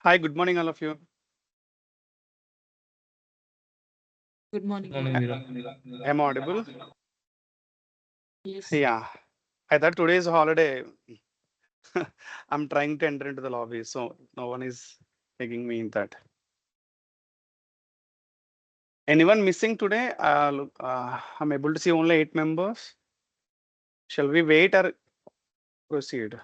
Hi, good morning, all of you. Good morning, Morning, Veera. Veera. Am I audible? Yes. Yeah. I thought today is a holiday. I'm trying to enter into the lobby, so no one is taking me in that. Anyone missing today? Look, I'm able to see only 8 members. Shall we wait or proceed?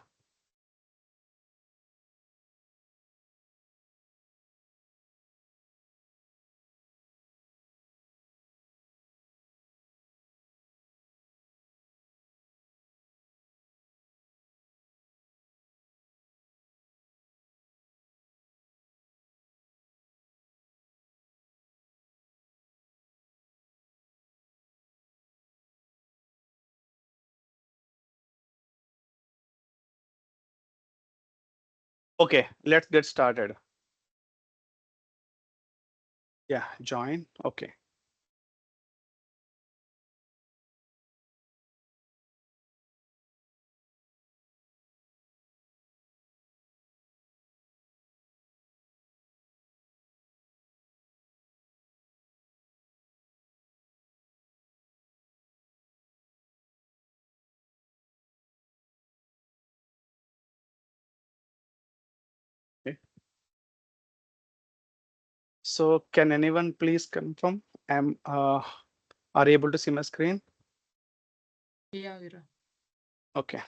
Okay, let's get started. Yeah, join. Okay. Okay. So can anyone please confirm? Are you able to see my screen? Yeah, Veera. Okay.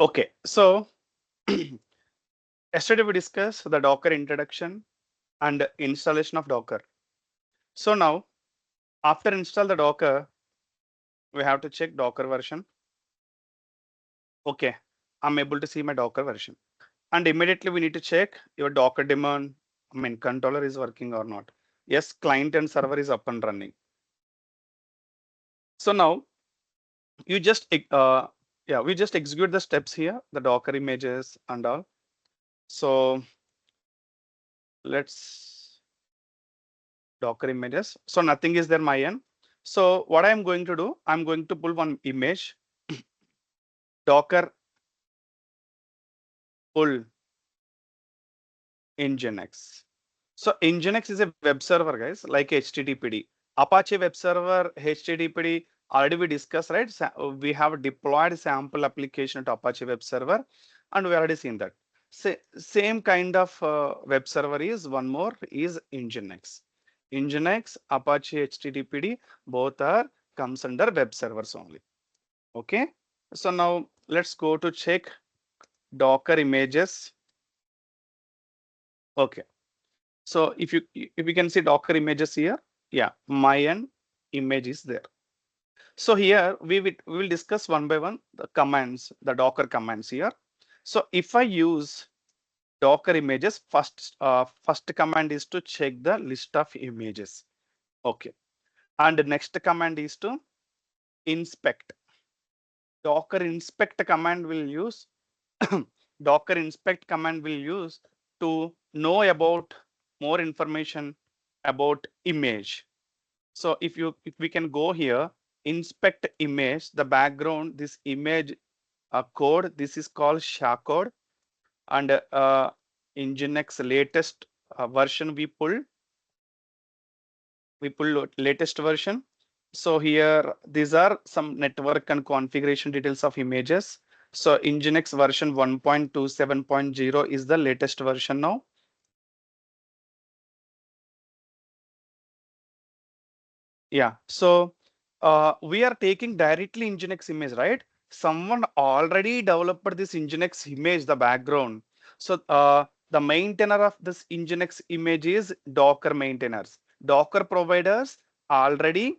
Okay. So yesterday we discussed the Docker introduction and installation of Docker. So now after install the Docker, we have to check Docker version. Okay, I'm able to see my Docker version. And immediately we need to check your Docker daemon, controller is working or not. Yes, client and server is up and running. So now you just, yeah, we just execute the steps here, the Docker images and all. So let's Docker images. So nothing is there my end. So what I'm going to do, I'm going to pull one image, Docker pull Nginx. So Nginx is a web server, guys, like HTTPD. Apache web server, HTTPD, already we discussed, right? We have deployed sample application to Apache web server, and we already seen that. Same kind of web server is one more is Nginx. Nginx, Apache HTTPD, both are comes under web servers only. Okay. So now let's go to check Docker images. Okay. So if you can see Docker images here, yeah, my end image is there. So here we will discuss one by one the commands, the Docker commands here. So if I use Docker images, first command is to check the list of images. Okay, and the next command is to inspect. Docker inspect command will use Docker inspect command will use to know about more information about image. So if we can go here, inspect image, the background, this image code, this is called SHA code, and Nginx latest version we pull latest version. So here these are some network and configuration details of images. So Nginx version 1.27.0 is the latest version now. Yeah, so we are taking directly Nginx image, right? Someone already developed this Nginx image, the background. So the maintainer of this Nginx image is Docker maintainers. Docker providers already,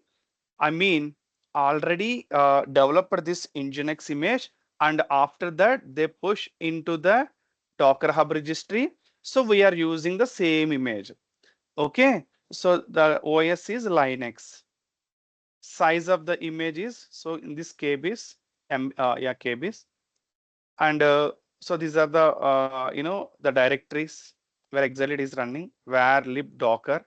I mean, already developed this Nginx image, and after that they push into the Docker Hub registry. So we are using the same image. Okay, so the OS is Linux. Size of the image is, so in this kbs, yeah, kbs, and so these are the the directories where exactly it is running, where lib docker.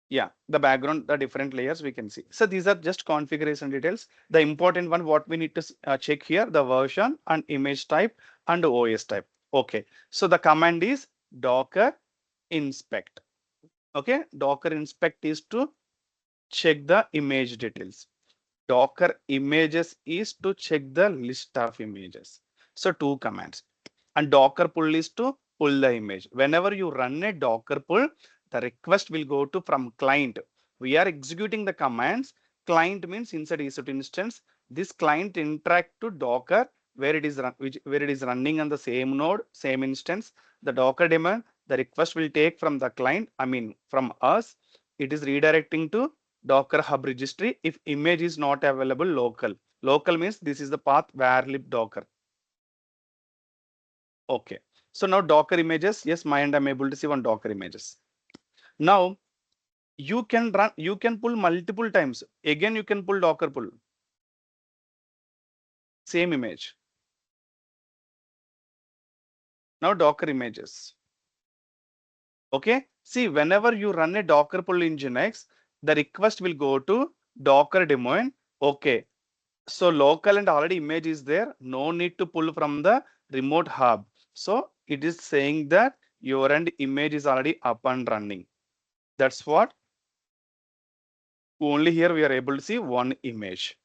Yeah, the background, the different layers we can see. So these are just configuration details. The important one, what we need to check here, the version and image type and OS type. Okay, so the command is docker inspect. Okay, docker inspect is to check the image details. Docker images is to check the list of images. So two commands. And Docker pull is to pull the image. Whenever you run a Docker pull, the request will go to from client. We are executing the commands. Client means inside EC2 instance. This client interact to Docker where it is where it is running on the same node, same instance. The Docker daemon, the request will take from the client, I mean from us. It is redirecting to Docker hub registry if image is not available local. Local means this is the path where lib Docker. Okay. So now Docker images, yes, my end I'm able to see one Docker images. Now you can run, you can pull multiple times. Again, you can pull Docker pull. Same image. Now Docker images. Okay. See, whenever you run a Docker pull in Nginx, the request will go to Docker daemon. Okay. So local and already image is there. No need to pull from the remote hub. So it is saying that your end image is already up and running. That's what. Only here we are able to see one image.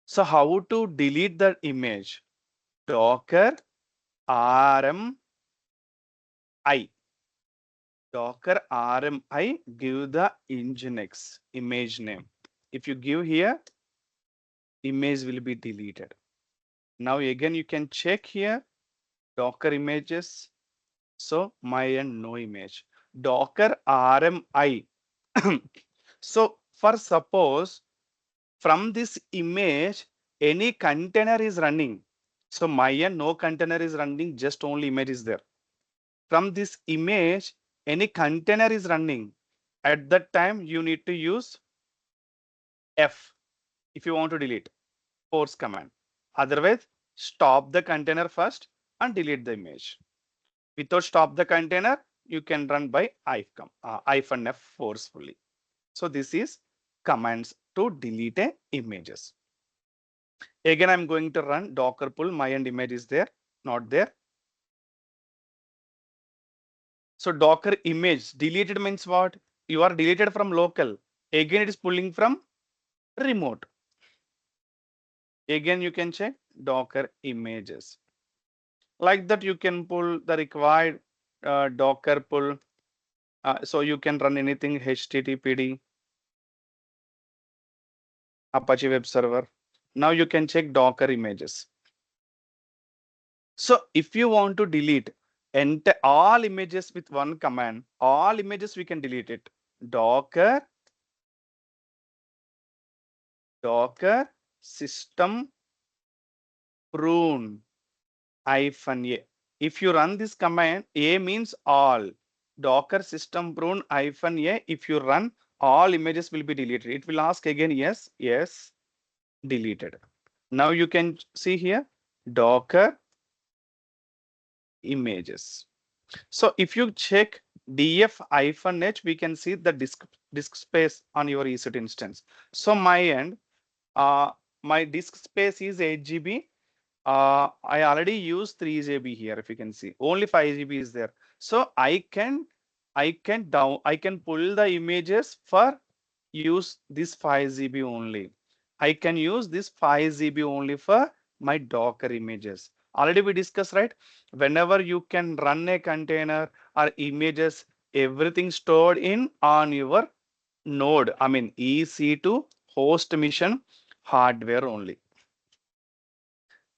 So how to delete that image? Docker RMI. Docker RMI, give the Nginx image name. If you give here, image will be deleted. Now again, you can check here, Docker images. So my end no image. Docker RMI. So for suppose from this image, any container is running. So my end no container is running, just only image is there. From this image, any container is running. At that time, you need to use F if you want to delete, force command. Otherwise, stop the container first and delete the image. Without stop the container, you can run by -F forcefully. So this is commands to delete images. Again, I'm going to run Docker pull. My end image is there, not there. So Docker image deleted means what? You are deleted from local. Again, it is pulling from remote. Again, you can check Docker images. Like that, you can pull the required Docker pull. So you can run anything HTTPD, Apache web server. Now you can check Docker images. So if you want to delete all images with one command, all images we can delete it. Docker system prune -a. If you run this command, A means all. Docker system prune -a. If you run, all images will be deleted. It will ask again, yes, yes, deleted. Now you can see here, Docker images. So if you check df-h, we can see the disk space on your EC2 instance. So my end, my disk space is 8 GB. I already used 3 GB here. If you can see, only 5 GB is there. So I can pull the images for use this 5 GB only. I can use this 5 GB only for my Docker images. Already we discussed, right? Whenever you can run a container or images, everything stored in on your node, I mean EC2 host mission hardware only.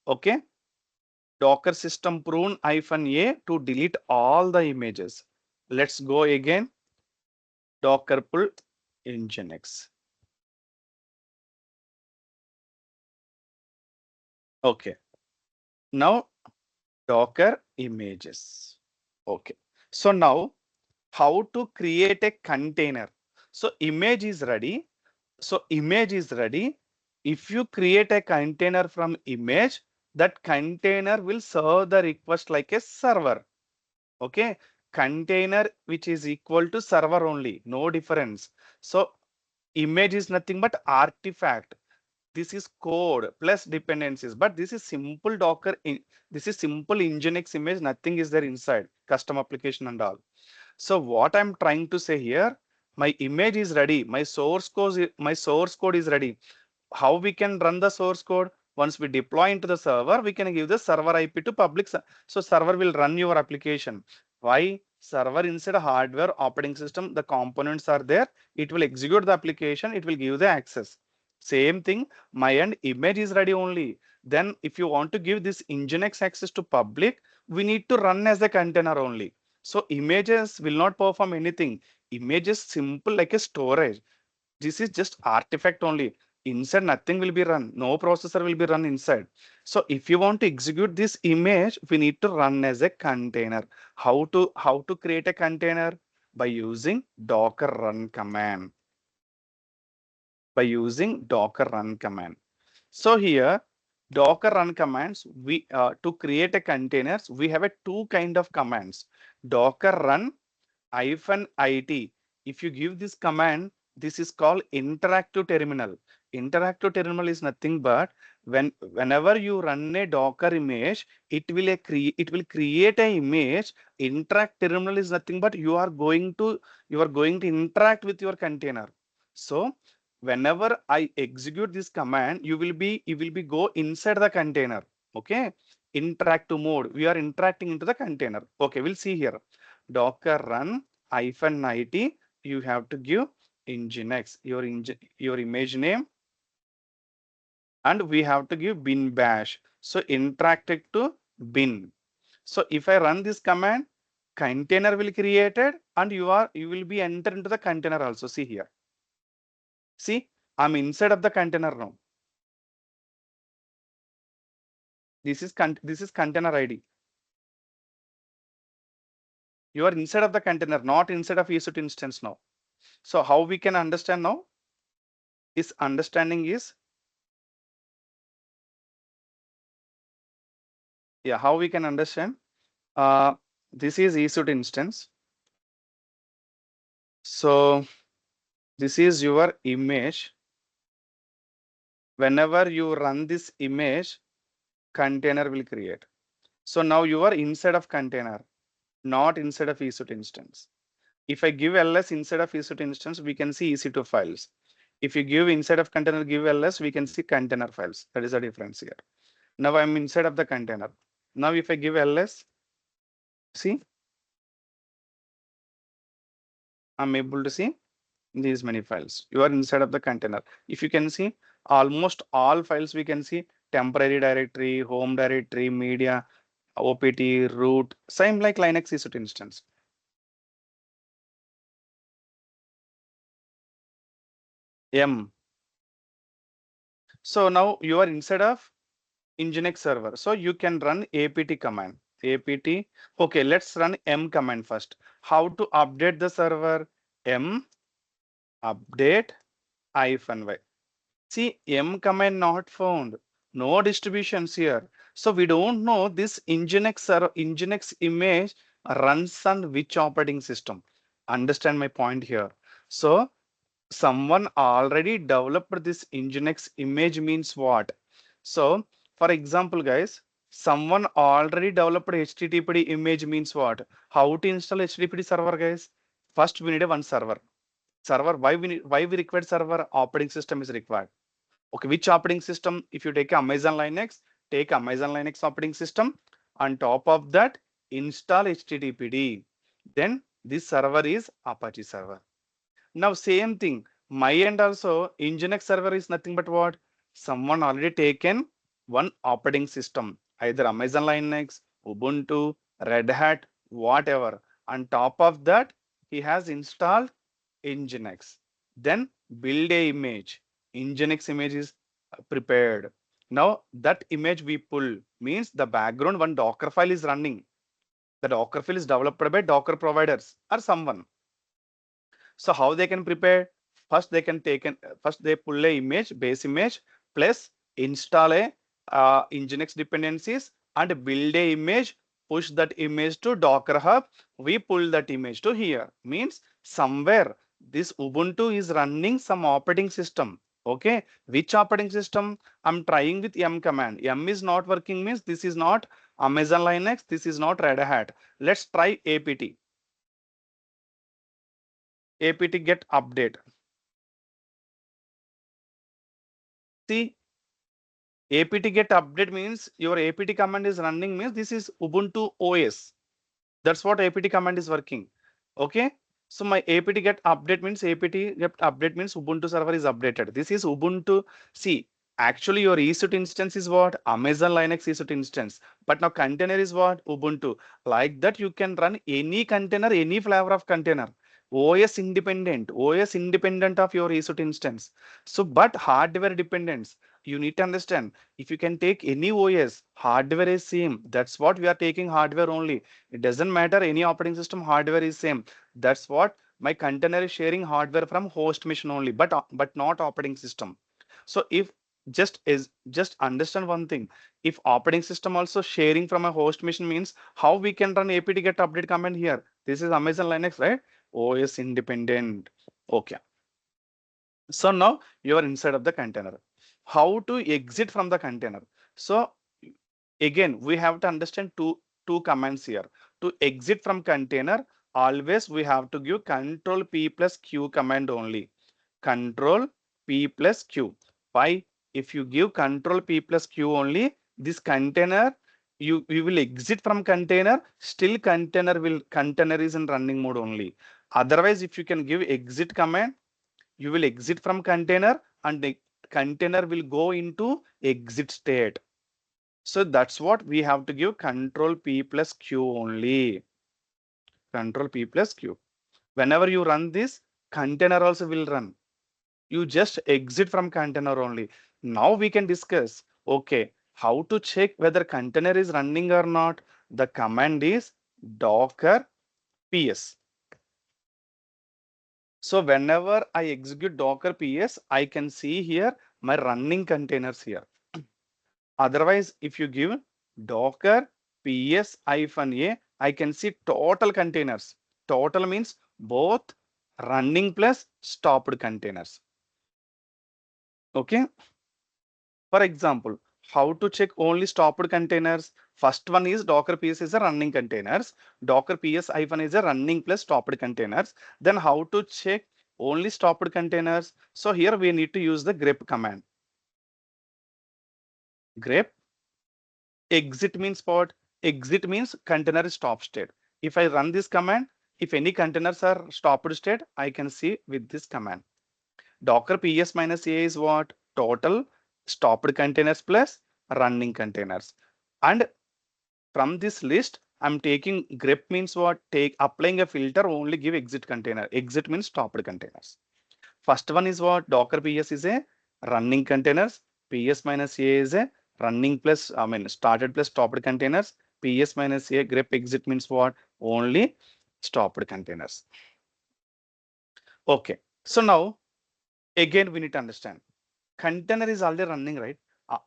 Okay. Docker system prune -a to delete all the images. Let's go again. Docker pull Nginx. Okay. Now Docker images. Okay. So now how to create a container? So image is ready. So image is ready. If you create a container from image, that container will serve the request like a server. Okay. container which is equal to server only, no difference. So image is nothing but artifact. This is code plus dependencies, but this is simple Docker. This is simple Nginx image. Nothing is there inside custom application and all. So what I'm trying to say here, my image is ready. My source code is ready. How we can run the source code? Once we deploy into the server, we can give the server IP to public. So server will run your application. Why? Server inside a hardware operating system, the components are there. It will execute the application. It will give the access. Same thing, my end image is ready only. Then if you want to give this Nginx access to public, we need to run as a container only. So images will not perform anything. Images simple like a storage. This is just artifact only. Inside nothing will be run. No processor will be run inside. So if you want to execute this image, we need to run as a container. How to create a container? By using Docker run command. By using Docker run command. So here Docker run commands, we to create a containers, we have a two kind of commands. Docker run -it. If you give this command, this is called interactive terminal. Interactive terminal is nothing but whenever you run a Docker image, it will create an image. Interact terminal is nothing but you are going to interact with your container. So whenever I execute this command, you will be go inside the container. Okay, interactive mode. We are interacting into the container. Okay, we'll see here. Docker run -it, you have to give Nginx, your image name, and we have to give bin bash. So interact it to bin. So if I run this command, container will created, and you will be entered into the container also. See here. See, I'm inside of the container now. This is container ID. You are inside of the container, not inside of EC2 instance now. So how we can understand now? This understanding is, yeah, how we can understand? This is EC2 instance. So this is your image. Whenever you run this image, container will create. So now you are inside of container, not inside of EC2 instance. If I give ls inside of EC2 instance, we can see EC2 files. If you give inside of container, give ls, we can see container files. That is the difference here. Now I'm inside of the container. Now if I give ls, see, I'm able to see these many files. You are inside of the container. If you can see, almost all files we can see: temporary directory, home directory, media, opt, root, same like Linux EC2 instance. M. So now you are inside of Nginx server. So you can run apt command. Apt. Okay, let's run m command first. How to update the server? M update -y. See, m command not found. No distributions here. So we don't know this Nginx image runs on which operating system. Understand my point here. So someone already developed this Nginx image means what? So for example, guys, someone already developed HTTPD image means what? How to install HTTPD server, guys? First, we need a one server. Server, why we require server? Operating system is required. Okay, which operating system? If you take Amazon Linux, take Amazon Linux operating system. On top of that, install HTTPD. Then this server is Apache server. Now same thing, my end also, Nginx server is nothing but what? Someone already taken one operating system, either Amazon Linux, Ubuntu, Red Hat, whatever. On top of that, he has installed Nginx. Then build a image. Nginx image is prepared. Now that image we pull means the background one Docker file is running. The Docker file is developed by Docker providers or someone. So how they can prepare? First they can first they pull a image, base image, plus install a Nginx dependencies and build a image, push that image to Docker Hub. We pull that image to here. Means somewhere this Ubuntu is running some operating system. Okay, which operating system? I'm trying with M command. M is not working means this is not Amazon Linux. This is not Red Hat. Let's try apt. Apt get update. See, apt get update means your apt command is running means this is Ubuntu OS. That's what apt command is working. Okay. So my apt get update means apt get update means Ubuntu server is updated. This is Ubuntu. See, actually your EC2 instance is what? Amazon Linux EC2 instance. But now container is what? Ubuntu. Like that you can run any container, any flavor of container. OS independent of your EC2 instance. So, but hardware dependence. You need to understand if you can take any OS, hardware is same. That's what we are taking hardware only. It doesn't matter any operating system, hardware is same. That's what my container is sharing hardware from host machine only, but not operating system. So if just understand one thing, if operating system also sharing from a host machine means how we can run apt get update command here. This is Amazon Linux, right? OS independent. Okay. So now you are inside of the container. How to exit from the container? So again, we have to understand two commands here. To exit from container, always we have to give control P plus Q command only. Control P plus Q. Why? If you give control P plus Q only, this container, you will exit from container, still container is in running mode only. Otherwise, if you can give exit command, you will exit from container and the container will go into exit state. So that's what we have to give control P plus Q only. Control P plus Q. Whenever you run this, container also will run. You just exit from container only. Now we can discuss, okay, how to check whether container is running or not. The command is docker ps. So whenever I execute docker ps, I can see here my running containers here. Otherwise, if you give docker ps-a, I can see total containers. Total means both running plus stopped containers. Okay. For example, how to check only stopped containers? First one is docker ps is a running containers. Docker ps-is a running plus stopped containers. Then how to check only stopped containers? So here we need to use the grep command. Grep exit means what? Exit means container is stop state. If I run this command, if any containers are stopped state, I can see with this command. Docker ps minus a is what? Total stopped containers plus running containers. And from this list, I'm taking grep means what? Take applying a filter, only give exit container. Exit means stopped containers. First one is what? Docker ps is a running containers. PS minus a is a running plus, started plus stopped containers. PS minus a grep exit means what? Only stopped containers. Okay. So now again we need to understand container is already running, right?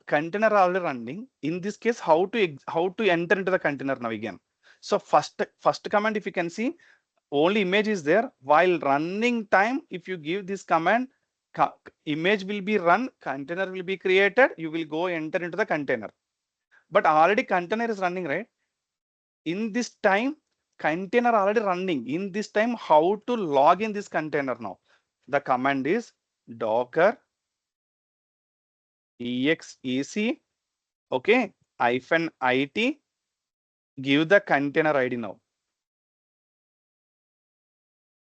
Container already running. In this case, how to enter into the container now again? So first command, if you can see, only image is there. While running time, if you give this command, image will be run, container will be created, you will go enter into the container. But already container is running, right? In this time, container already running. In this time, how to log in this container now? The command is docker exec, okay, -it, give the container ID now.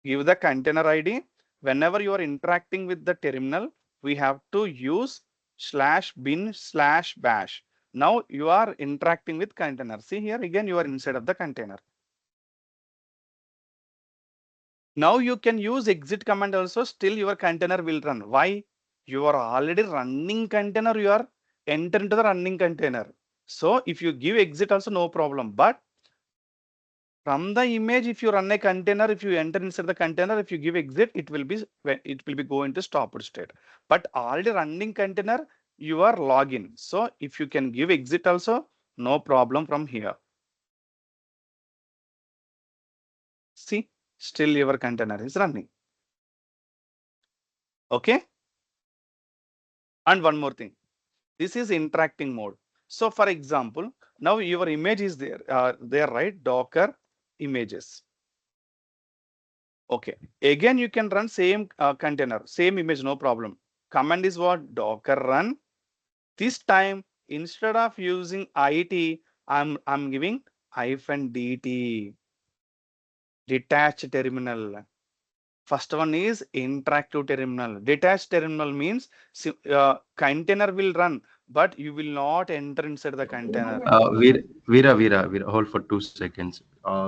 Give the container ID. Whenever you are interacting with the terminal, we have to use /bin/bash. Now you are interacting with container. See here again, you are inside of the container. Now you can use exit command also, still your container will run. Why? You are already running container, you are enter into the running container. So if you give exit also no problem, but from the image, if you run a container, if you enter inside the container, if you give exit, it will be going to stopped state. But already running container, you are login. So if you can give exit also, no problem from here. still your container is running. Okay. And one more thing, this is interacting mode. So for example, now your image is there, right? Docker images. Okay. Again, you can run same container, same image, no problem. Command is what? Docker run. This time, instead of using it, I'm giving -dt, detached terminal. First one is interactive terminal. Detached terminal means container will run, but you will not enter inside the container. Veera, hold for 2 seconds.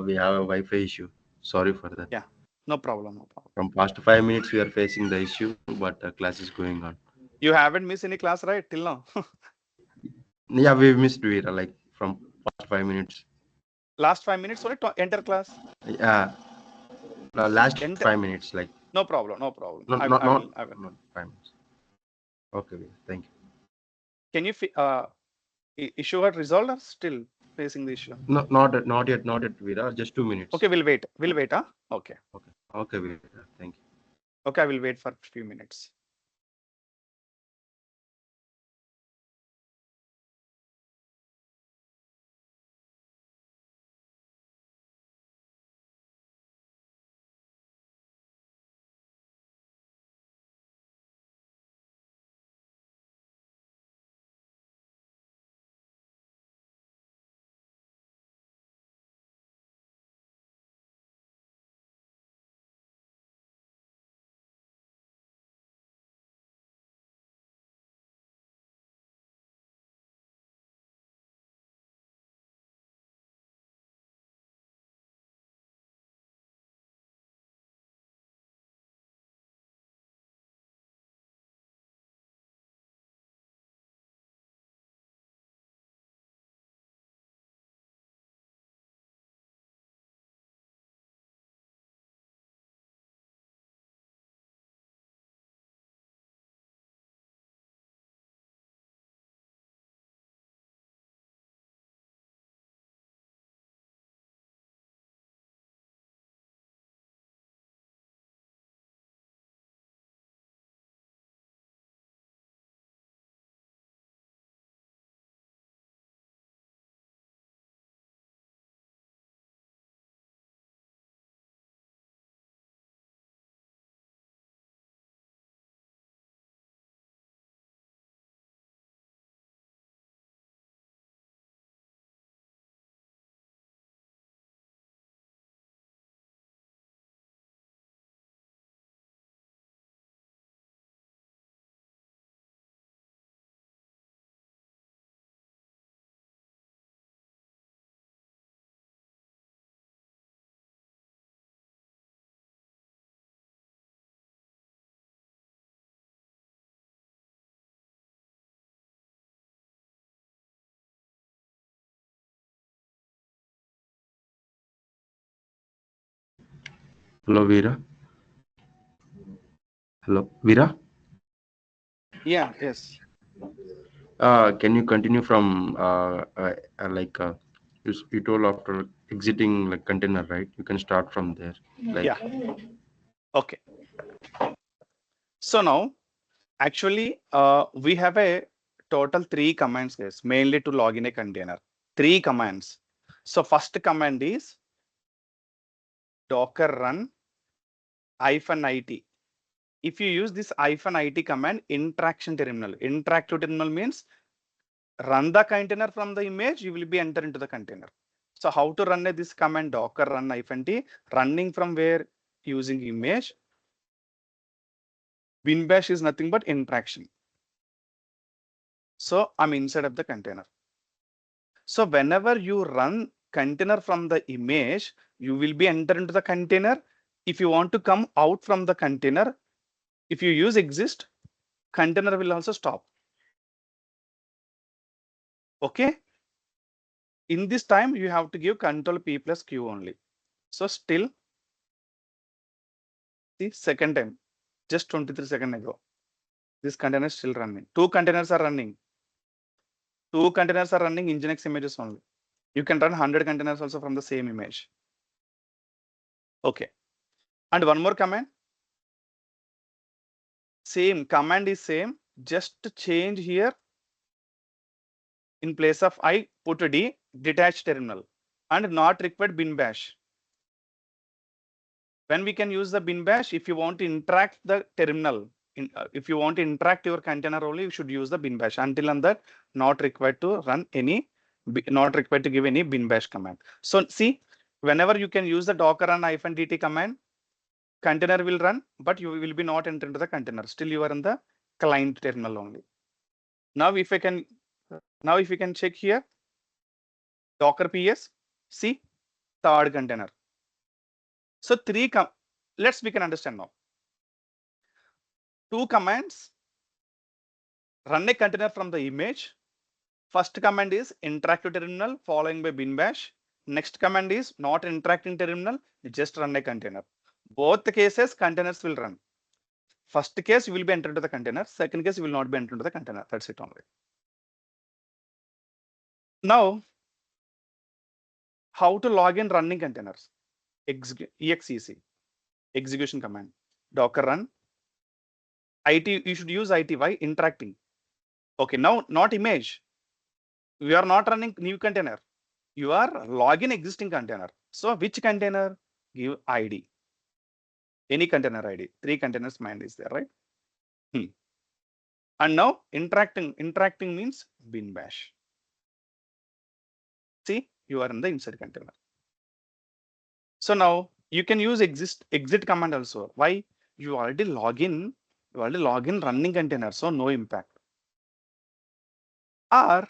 We have a Wi-Fi issue. Sorry for that. Yeah, no problem, no problem. From past 5 minutes, we are facing the issue, but class is going on. You haven't missed any class, right? Till now. Yeah, we missed Veera like from past 5 minutes. Last 5 minutes, sorry, to enter class. Yeah, last Enter. 5 minutes, like No problem, no problem. not I not not, will. not 5 minutes. Okay, Veera, thank you. Can you issue got resolved or still facing the issue? No, not yet, Veera. Just 2 minutes. Okay, we'll wait. We'll wait, huh? Okay. Okay, Veera, thank you. Okay, I will wait for a few minutes. Hello, Veera. Hello, Veera. Yeah, yes. Can you continue from like you told after exiting like container, right? You can start from there. Like Yeah. Okay. So now, actually, we have a total 3 commands, guys, mainly to log in a container. 3 commands. So first command is docker run -it. If you use this -it command, interactive terminal means run the container from the image, you will be enter into the container. So how to run this command docker run -t, running from where? Using image. Bin bash is nothing but interaction. So I'm inside of the container. So whenever you run container from the image, you will be enter into the container. If you want to come out from the container, if you use exist, container will also stop. Okay. In this time, you have to give control P plus Q only. So still, the second time, just 23 seconds ago, this container is still running. 2 containers are running. 2 containers are running Nginx images only. You can run 100 containers also from the same image. Okay. And one more command. Same command is same, just change here. In place of I, put a D, detached terminal, and not required bin bash. When we can use the bin bash, if you want to interact the terminal, if you want to interact your container only, you should use the bin bash. Until and that, not required to run any, not required to give any bin bash command. So see, whenever you can use the docker and -dt command, container will run, but you will be not entered into the container. Still, you are in the client terminal only. Now, if I can, now if you can check here, docker ps, see, third container. So let's we can understand now. Two commands run a container from the image. First command is interactive terminal following by bin bash. Next command is not interacting terminal, just run a container. Both the cases containers will run. First case you will be entered to the container. Second case you will not be entered to the container. That's it only. Now, how to log in running containers? exec execution command. Docker run. IT, you should use ity interacting. Okay, now not image. We are not running new container. You are login existing container. So which container? Give ID. Any container ID. 3 containers mind is there, right? And now interacting means bin bash. See, you are in the inside container. So now you can use exit command also. Why? You already log in running container, so no impact. Or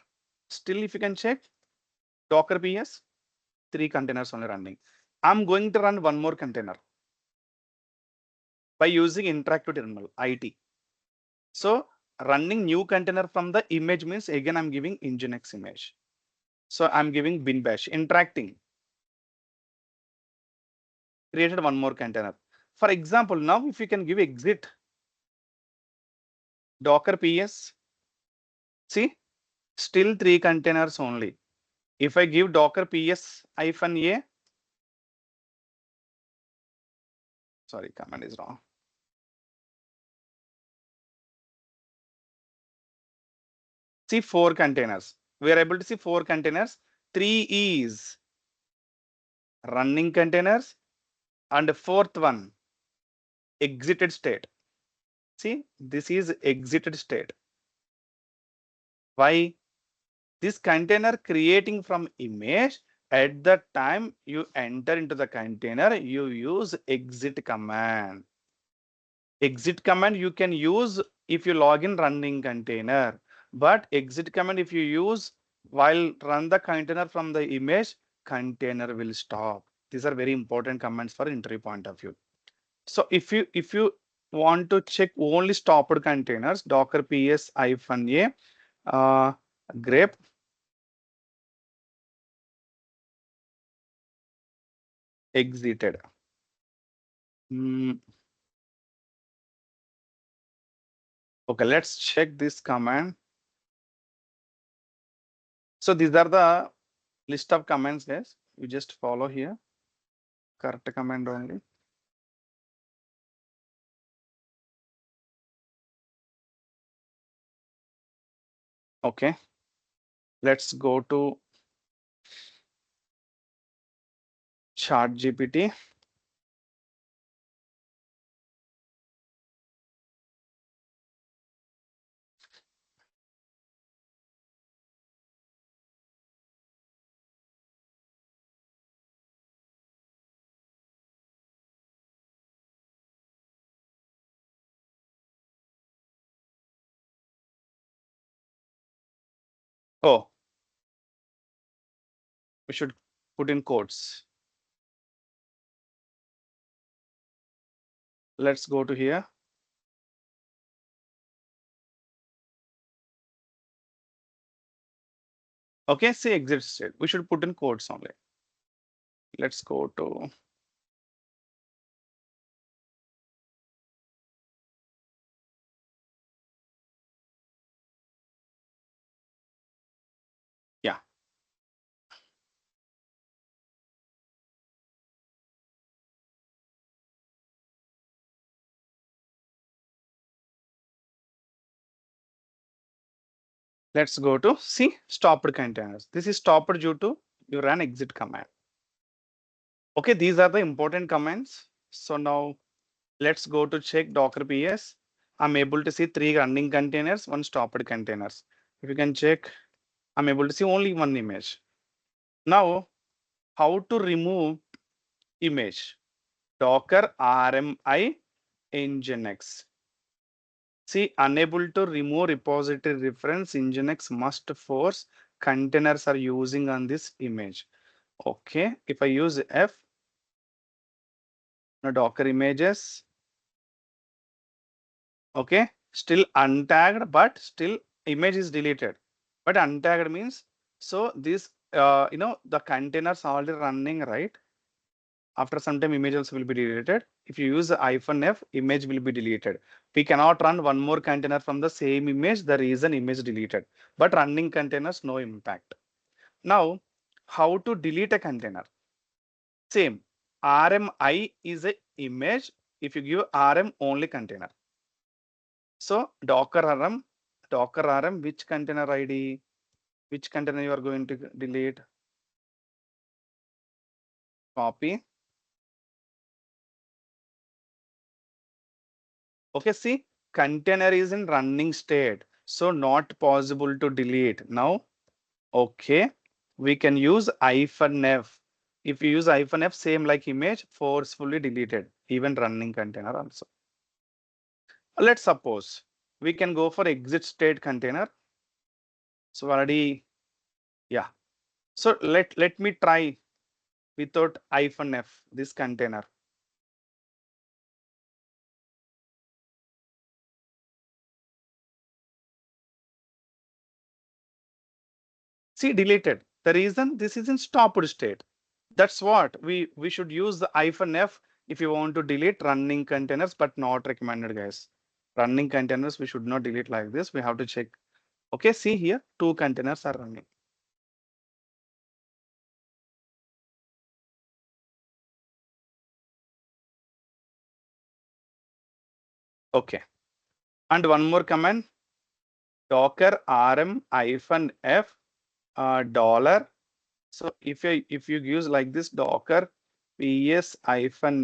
still, if you can check docker ps, 3 containers only running. I'm going to run one more container by using interactive terminal IT. So running new container from the image means again I'm giving nginx image. So I'm giving bin bash interacting. Created one more container. For example, now if you can give exit docker ps, see, still 3 containers only. If I give docker ps -a, sorry, command is wrong. See 4 containers. We are able to see 4 containers. 3 is running containers and 4th one exited state. See, this is exited state. Why? This container creating from image, at the time you enter into the container, you use exit command. Exit command you can use if you log in running container, but exit command if you use while run the container from the image, container will stop. These are very important commands for interview point of view. So if you want to check only stopped containers, docker ps -a grep exited. Okay, let's check this command. So these are the list of commands, guys. You just follow here. Correct command only. Okay. Let's go to ChatGPT. Oh, we should put in quotes. Let's go to here. Okay, say exit state. We should put in quotes only. Let's go to yeah. Let's go to see stopped containers. This is stopped due to you run exit command. Okay, these are the important commands. So now let's go to check Docker PS. I'm able to see 3 running containers, 1 stopped containers. If you can check, I'm able to see only 1 image. Now, how to remove image? Docker RMI Nginx. See, unable to remove repository reference, Nginx must force containers are using on this image. Okay, if I use F, now Docker images, okay, still untagged, but still image is deleted. But untagged means, so this, the containers already running, right? After some time, images will be deleted. If you use -F, image will be deleted. We cannot run one more container from the same image. The reason image deleted, but running containers, no impact. Now, how to delete a container? Same. RMI is a image. If you give RM only container. So Docker RM, which container ID, which container you are going to delete? Copy. Okay, see, container is in running state, so not possible to delete. Now, okay, we can use -F. If you use -F, same like image, forcefully deleted, even running container also. Let's suppose we can go for exit state container. So already, yeah. So let me try without -F this container. See, deleted. The reason this is in stopped state. That's what we should use the -F if you want to delete running containers, but not recommended, guys. Running containers we should not delete like this. We have to check. Okay, see here, 2 containers are running. Okay, and one more command, Docker RM-F dollar. So if you use like this, Docker ps-aq,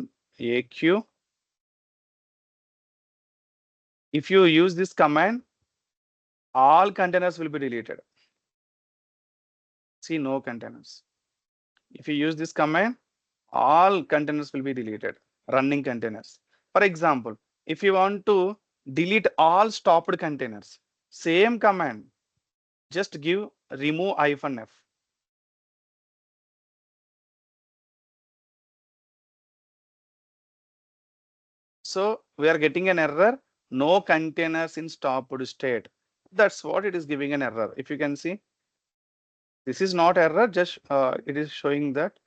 if you use this command, all containers will be deleted. See, no containers. If you use this command, all containers will be deleted, running containers. For example, if you want to delete all stopped containers, same command, just give remove -F. So we are getting an error, no containers in stopped state. That's what it is giving an error. If you can see, this is not error, just it is showing that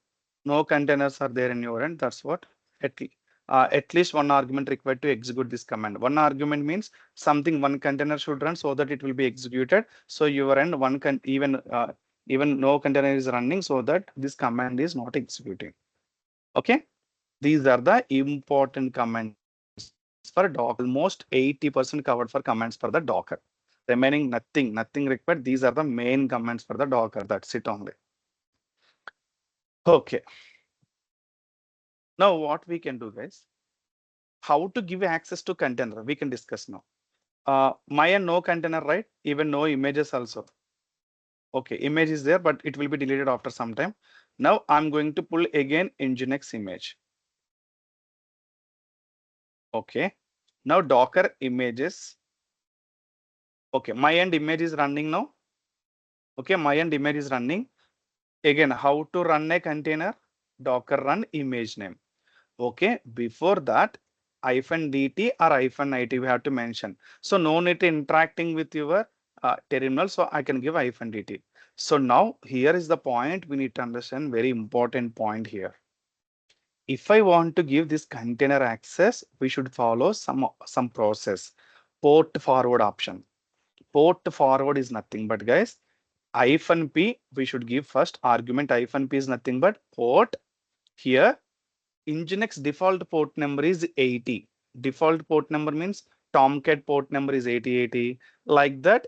no containers are there in your end. That's what at least one argument required to execute this command. One argument means something, one container should run so that it will be executed. So your end one can even no container is running so that this command is not executing. Okay, these are the important commands for Docker. Almost 80% covered for commands for the Docker. Remaining nothing required. These are the main commands for the Docker. That's it only. Okay. Now what we can do, guys? How to give access to container? We can discuss now. My and no container, right? Even no images also. Okay, image is there, but it will be deleted after some time. Now I'm going to pull again Nginx image. Okay. Now Docker images. Okay, my end image is running now. Okay, my end image is running. Again, how to run a container? Docker run image name. Okay, before that, -dt or -it we have to mention. So no need to interacting with your terminal. So I can give -dt. So now here is the point we need to understand. Very important point here. If I want to give this container access, we should follow some process. Port forward option. Port forward is nothing but, guys, -p, we should give first argument. -p is nothing but port. Here, Nginx default port number is 80. Default port number means Tomcat port number is 8080. Like that,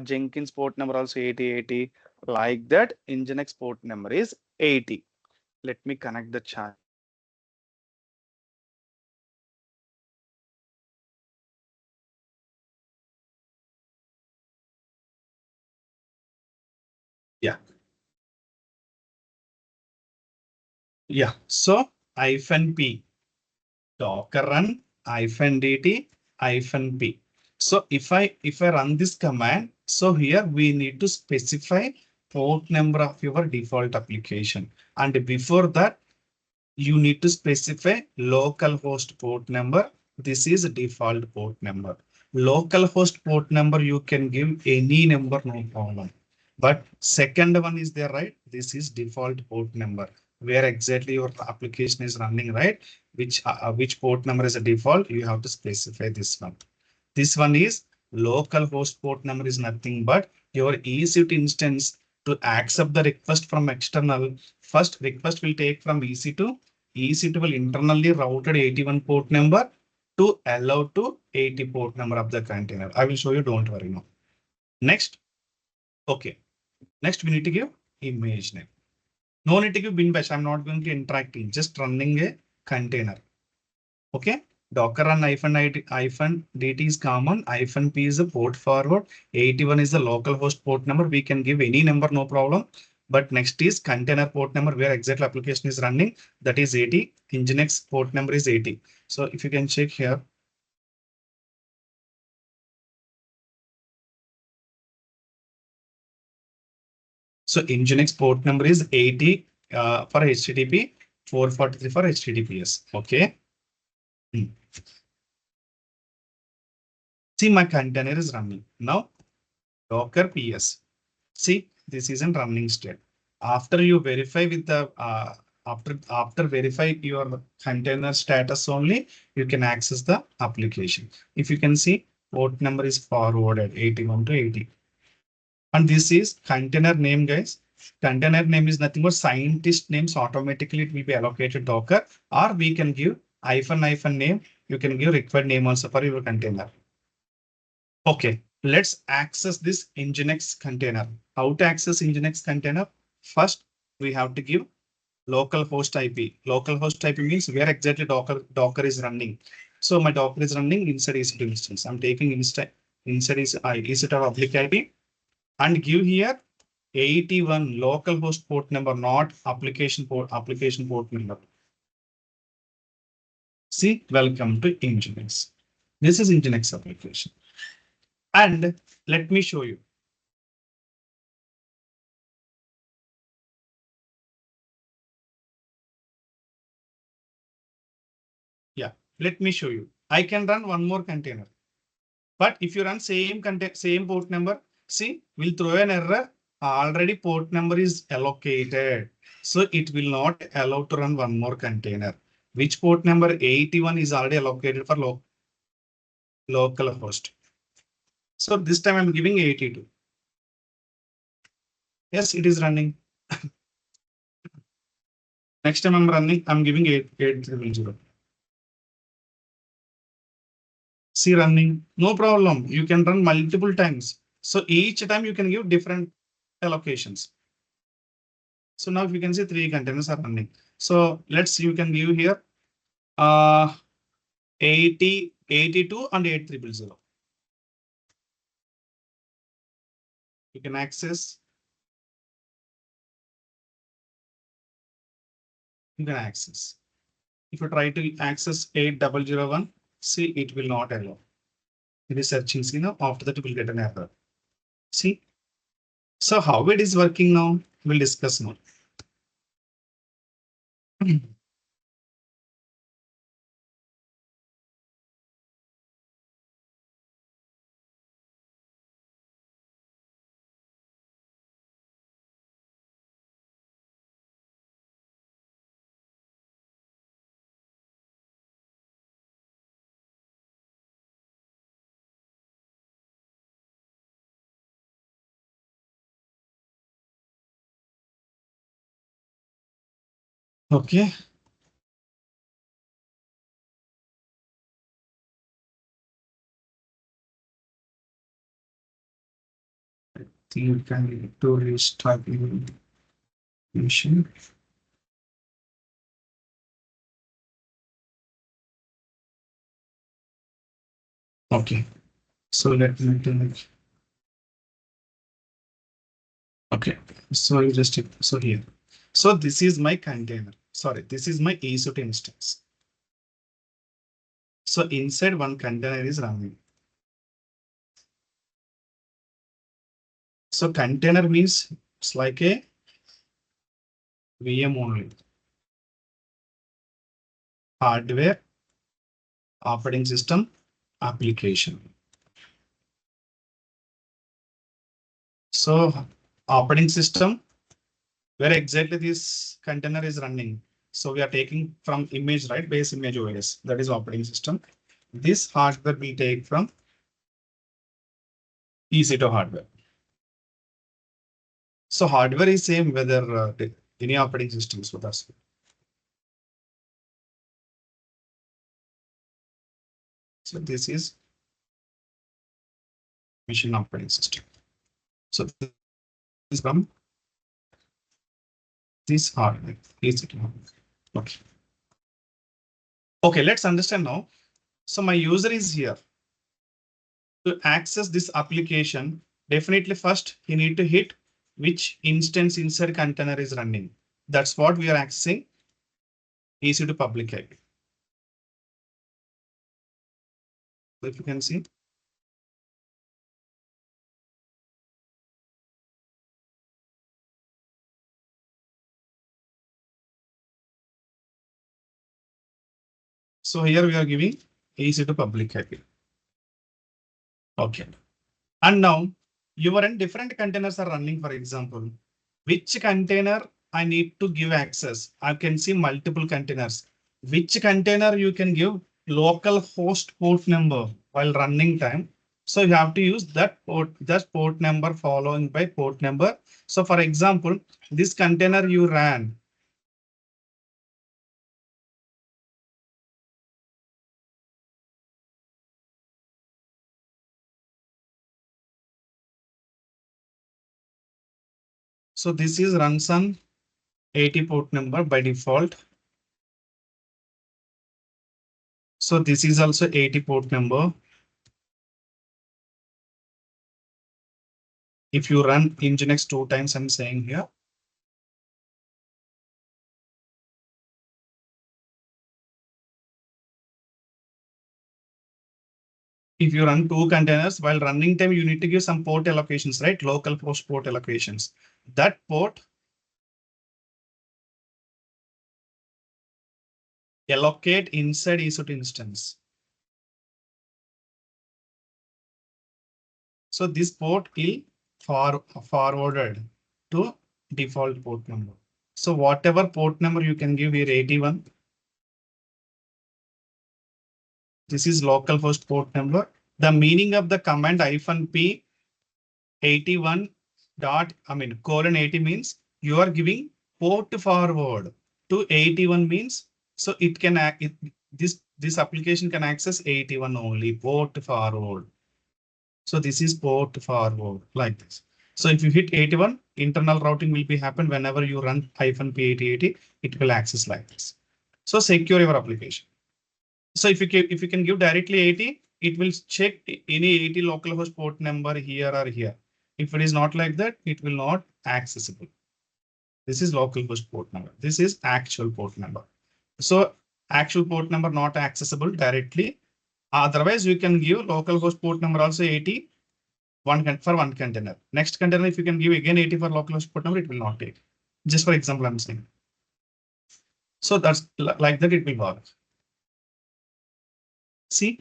Jenkins port number also 8080. Like that, Nginx port number is 80. Let me connect the chat. Yeah. Yeah. So -p docker run -dt -p. So if I run this command, so here we need to specify port number of your default application. And before that, you need to specify localhost port number. This is a default port number. Localhost port number, you can give any number, no problem. But second one is there, right? This is default port number, where exactly your application is running, right? Which port number is a default? You have to specify this one. This one is localhost port number is nothing but your EC2 instance to accept the request from external. First request will take from EC2. EC2 will internally routed 81 port number to allow to 80 port number of the container. I will show you, don't worry now. Next, okay. Next, we need to give image name. No need to give bin bash. I'm not going to interacting, just running a container. Okay. Docker run -dt is common. -p is a port forward. 81 is the localhost port number. We can give any number, no problem. But next is container port number where exact application is running. That is 80. Nginx port number is 80. So if you can check here. So Nginx port number is 80 for HTTP, 443 for HTTPS. Okay. See, my container is running. Now Docker PS. See, this is in running state. After you verify with the after verify your container status only, you can access the application. If you can see, port number is forwarded 81 to 80. And this is container name, guys. Container name is nothing but scientist names. Automatically it will be allocated Docker, or we can give hyphen name. You can give required name also for your container. Okay, let's access this Nginx container. How to access Nginx container? First, we have to give localhost IP. Localhost IP means where exactly Docker is running. So my Docker is running inside EC2 instance. I'm taking inside EC2 public IP and give here 81 localhost port number, not application port number. See, welcome to Nginx. This is Nginx application. And let me show you. Yeah, let me show you. I can run one more container. But if you run same port number, see, we'll throw an error. Already port number is allocated. So it will not allow to run one more container. Which port number? 81 is already allocated for local host. So this time I'm giving 82. Yes, it is running. Next time I'm giving 8300. See, running, no problem. You can run multiple times. So each time you can give different allocations. So now if you can see 3 containers are running. So you can view here 80, 82 and 8300. You can access. You can access. If you try to access 8001, see, it will not allow. It is searching, see, now after that you will get an error. See. So how it is working now, we'll discuss more. Okay. think you can do restart your machine. Okay, so let me do it. Okay, so you just so here. So this is my container. Sorry, this is my EC2 instance. So inside one container is running. So container means it's like a VM only. Hardware, operating system, application. So operating system, where exactly this container is running. So we are taking from image, right? Base image OS, that is operating system. This hardware we take from EC2 hardware. So hardware is same whether any operating systems with us. So this is machine operating system. So this is from this hardware, EC2 hardware. Okay. Okay, let's understand now. So my user is here. To access this application, definitely first you need to hit which instance inside container is running. That's what we are accessing EC2 public IP. So if you can see. So here we are giving EC2 public IP. Okay. And now your different containers are running, for example, which container I need to give access. I can see multiple containers. Which container you can give local host port number while running time. So you have to use that port number following by port number. So for example, this container you ran. So this is runs on 80 port number by default. So this is also 80 port number. If you run Nginx 2 times, I'm saying here. If you run 2 containers while running time, you need to give some port allocations, right? Local host port allocations. That port allocate inside EC2 instance. So this port will forwarded to default port number. So whatever port number you can give here 81. This is local host port number. The meaning of the command -p 81 colon 80 means you are giving port forward to 81 means so it can this application can access 81 only port forward. So this is port forward like this. So if you hit 81, internal routing will be happen whenever you run -p8080, it will access like this. So secure your application. So if you can give directly 80, it will check any 80 localhost port number here or here. If it is not like that, it will not accessible. This is localhost port number. This is actual port number. So actual port number not accessible directly. Otherwise, you can give localhost port number also 80 for one container. Next container, if you can give again 80 for localhost port number, it will not take. Just for example, I'm saying. So that's like that it will work. See,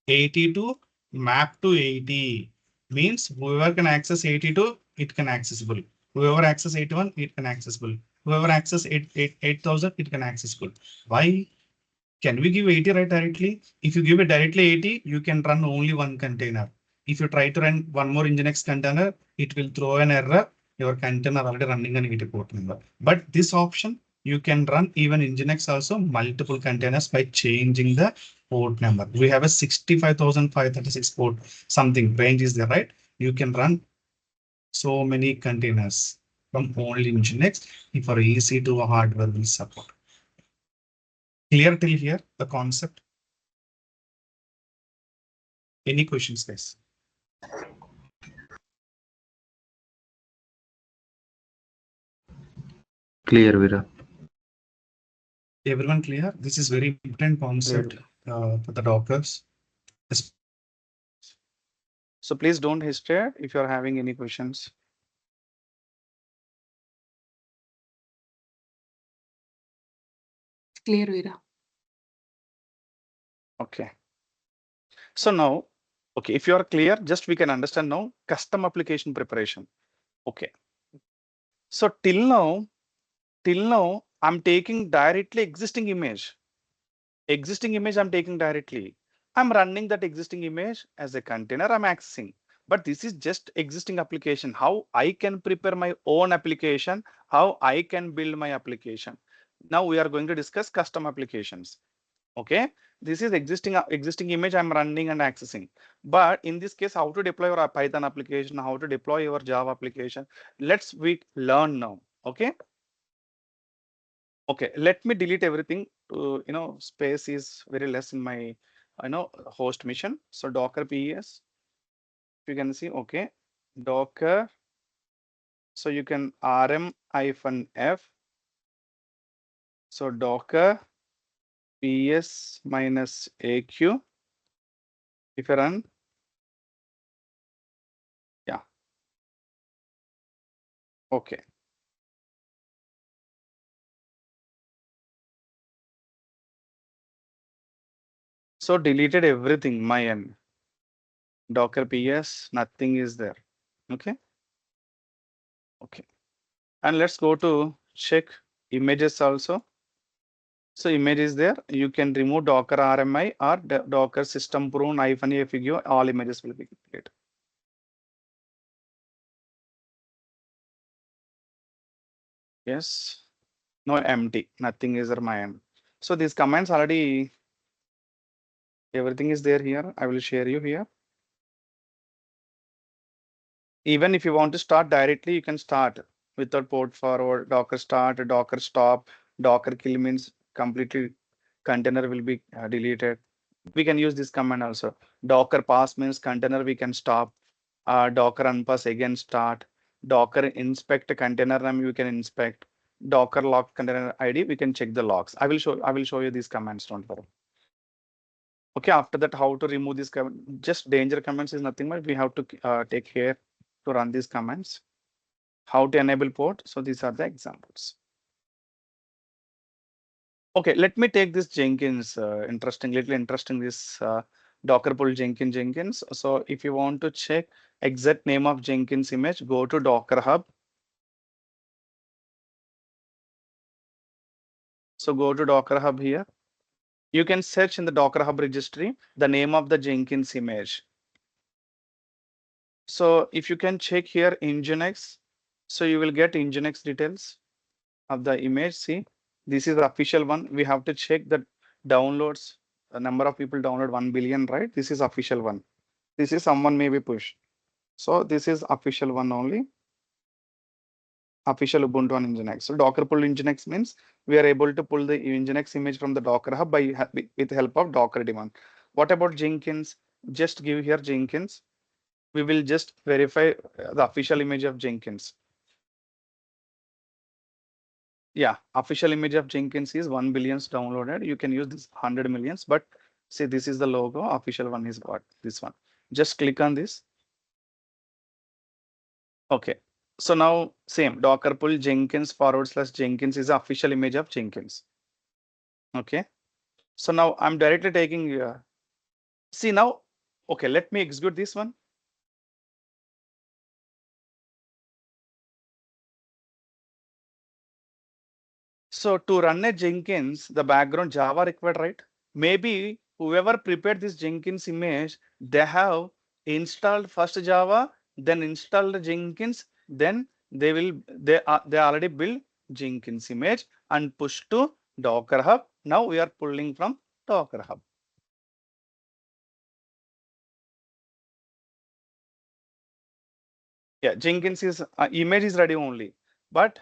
82 map to 80 means whoever can access 82, it can accessible. Whoever access 81, it can accessible. Whoever access 8,000, it can accessible. Why? Can we give 80 right directly? If you give it directly 80, you can run only one container. If you try to run one more Nginx container, it will throw an error. Your container already running an 80 port number. But this option, you can run even Nginx also multiple containers by changing the port number. We have a 65,536 port something range is there, right? You can run so many containers from only Nginx for EC2 hardware will support. Clear till here, the concept? Any questions, guys? Clear, Vira. Everyone clear? This is very important concept for the Dockers. So please don't hesitate if you're having any questions. Clear, Veera. Okay. So now, okay, if you are clear, just we can understand now custom application preparation. Okay. So till now, I'm taking directly existing image. Existing image I'm taking directly. I'm running that existing image as a container I'm accessing. But this is just existing application. How I can prepare my own application, how I can build my application. Now we are going to discuss custom applications. Okay, this is existing image I'm running and accessing. But in this case, how to deploy your Python application, how to deploy your Java application. We learn now. Okay. Okay, let me delete everything. Space is very less in my, host mission. So Docker PES, you can see, okay, Docker. So you can rm-f. So Docker PS minus AQ. If you run, yeah, okay. So deleted everything, my end. Docker PS, nothing is there. Okay. Okay. And let's go to check images also. So image is there. You can remove Docker RMI or Docker system prune -a if you give, all images will be complete. Yes. No empty. Nothing is there my end. So these commands already, everything is there here. I will share you here. Even if you want to start directly, you can start without port forward, Docker start, Docker stop, Docker kill means completely container will be deleted. We can use this command also. Docker pass means container we can stop. Docker unpass again start. Docker inspect container name you can inspect. Docker log container ID we can check the logs. I will show you these commands. Don't worry. Okay, after that, how to remove this command? Just danger commands is nothing but we have to take care to run these commands. How to enable port? So these are the examples. Okay, let me take this Jenkins. Little interesting this Docker pull Jenkins. So if you want to check exact name of Jenkins image, go to Docker Hub. So go to Docker Hub here. You can search in the Docker Hub registry the name of the Jenkins image. So if you can check here Nginx, so you will get Nginx details of the image. See, this is the official one. We have to check the downloads. The number of people download 1 billion, right? This is official one. This is someone maybe push. So this is official one only. Official Ubuntu on Nginx. So Docker pull Nginx means we are able to pull the Nginx image from the Docker Hub with help of Docker daemon. What about Jenkins? Just give here Jenkins. We will just verify the official image of Jenkins. Yeah, official image of Jenkins is 1 billion downloaded. You can use this 100 millions, but see, this is the logo. Official one is what? This one. Just click on this. Okay. So now same Docker pull Jenkins / Jenkins is the official image of Jenkins. Okay. So now I'm directly taking, see now, okay, let me execute this one. So to run a Jenkins, the background Java required, right? Maybe whoever prepared this Jenkins image, they have installed first Java, then installed Jenkins, then they already built Jenkins image and push to Docker Hub. Now we are pulling from Docker Hub. Yeah, Jenkins is image is ready only, but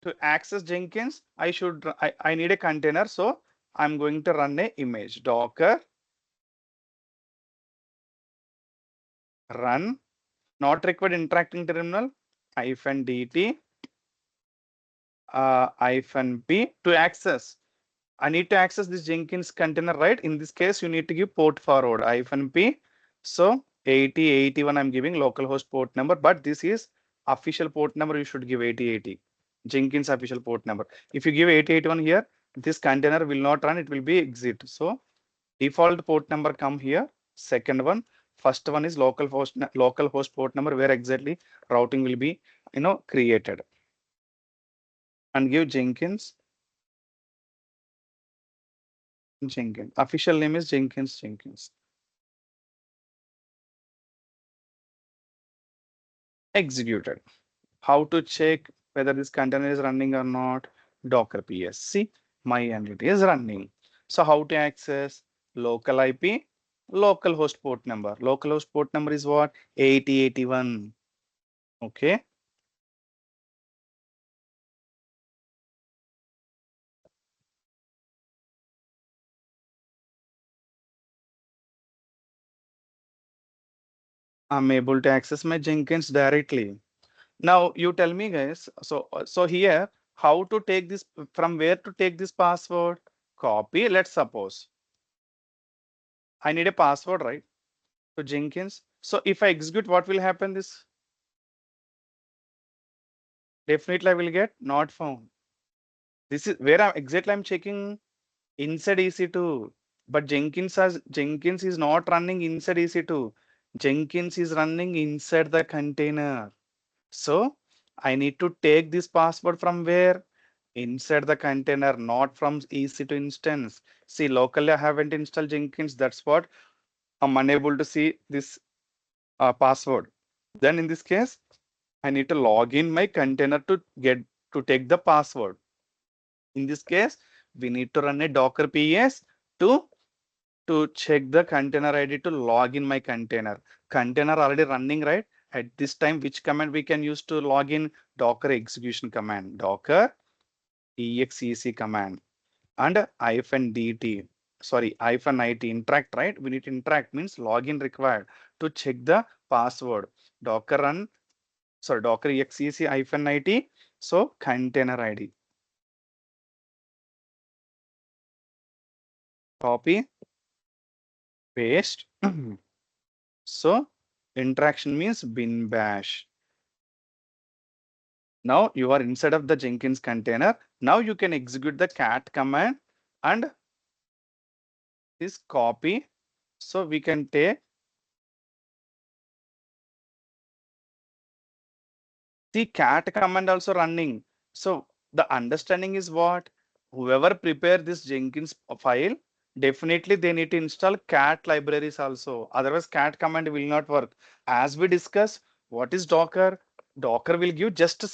to access Jenkins, I need a container. So I'm going to run a image Docker run not required interacting terminal -dt -p to access. I need to access this Jenkins container, right? In this case, you need to give port forward -p. So 8081 I'm giving localhost port number, but this is official port number. You should give 8080 Jenkins official port number. If you give 8081 here, this container will not run. It will be exit. So default port number come here. Second one, first one is localhost port number where exactly routing will be created, and give Jenkins. Official name is Jenkins. Executed. How to check whether this container is running or not? Docker ps. See, my entity is running. So how to access? Local IP, localhost port number. Localhost port number is what? 8081. Okay. I'm able to access my Jenkins directly. Now you tell me, guys. So here, how to take this, from where to take this password? Copy. Let's suppose I need a password, right? To Jenkins. So if I execute, what will happen? This definitely I will get not found. This is where I'm checking inside EC2. But Jenkins is not running inside EC2. Jenkins is running inside the container. So I need to take this password from where? Inside the container, not from EC2 instance. See, locally I haven't installed Jenkins. That's what I'm unable to see this password. Then in this case, I need to log in my container to take the password. In this case, we need to run a Docker ps to check the container ID to log in my container. Container already running, right? At this time, which command we can use to log in? Docker execution command, Docker exec command, and -dt. Sorry, -it interact, right? We need to interact means login required to check the password. Docker run, sorry, Docker exec -it. So container ID. Copy, paste. So interaction means bin bash. Now you are inside of the Jenkins container. Now you can execute the cat command and this copy. So we can take the cat command also running. So the understanding is what? Whoever prepare this Jenkins file, definitely they need to install cat libraries also. Otherwise, cat command will not work. As we discuss, what is Docker? Docker will give just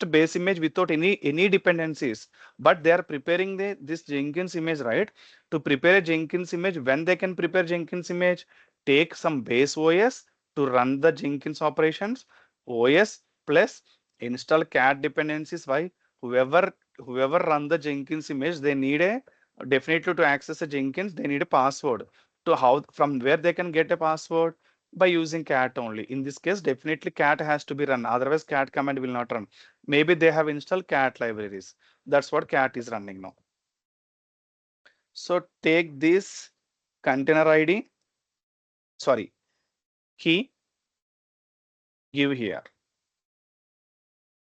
a base image without any dependencies. But they are preparing this Jenkins image, right? To prepare a Jenkins image, when they can prepare Jenkins image, take some base OS to run the Jenkins operations. OS plus install cat dependencies. Why? Whoever run the Jenkins image, they need a definitely to access a Jenkins, they need a password. To how, from where they can get a password? By using cat only. In this case, definitely cat has to be run. Otherwise, cat command will not run. Maybe they have installed cat libraries. That's what cat is running now. So take this container ID, sorry, key, give here.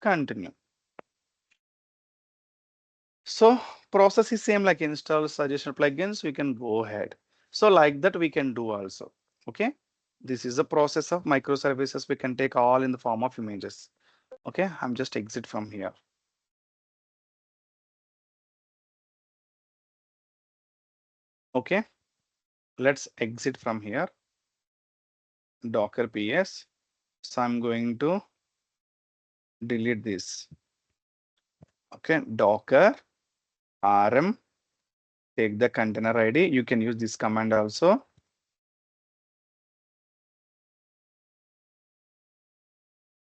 Continue. So process is same like install suggestion plugins. We can go ahead. So like that we can do also. Okay. This is the process of microservices. We can take all in the form of images. Okay. I'm just exit from here. Okay. Let's exit from here. Docker ps. So I'm going to delete this. Okay. Docker rm. Take the container ID. You can use this command also.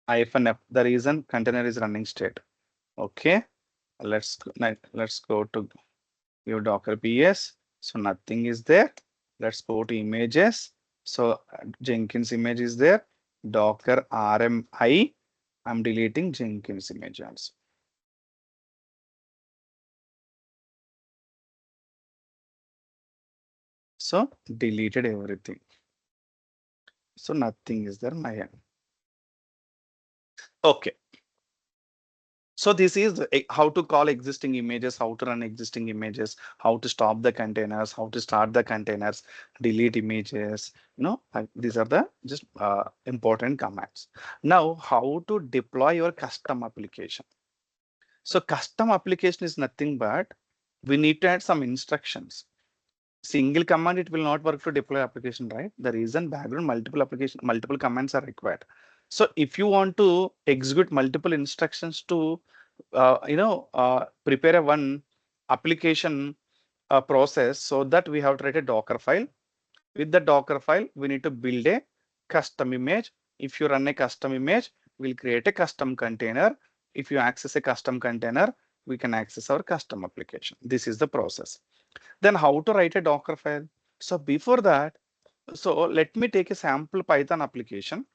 -f. The reason container is running state. Okay, let's go to your Docker PS. So nothing is there. Let's go to images. So Jenkins image is there. Docker RMI. I'm deleting Jenkins image also. So deleted everything. So nothing is there my end. Okay. So this is how to call existing images, how to run existing images, how to stop the containers, how to start the containers, delete images. These are the just important commands. Now, how to deploy your custom application. So custom application is nothing but we need to add some instructions. Single command, it will not work to deploy application, right? The reason background multiple commands are required. So if you want to execute multiple instructions to prepare a one application process, so that we have to write a Docker file. With the Docker file, we need to build a custom image. If you run a custom image, we'll create a custom container. If you access a custom container, we can access our custom application. This is the process. Then how to write a Docker file? So before that, so let me take a sample Python application.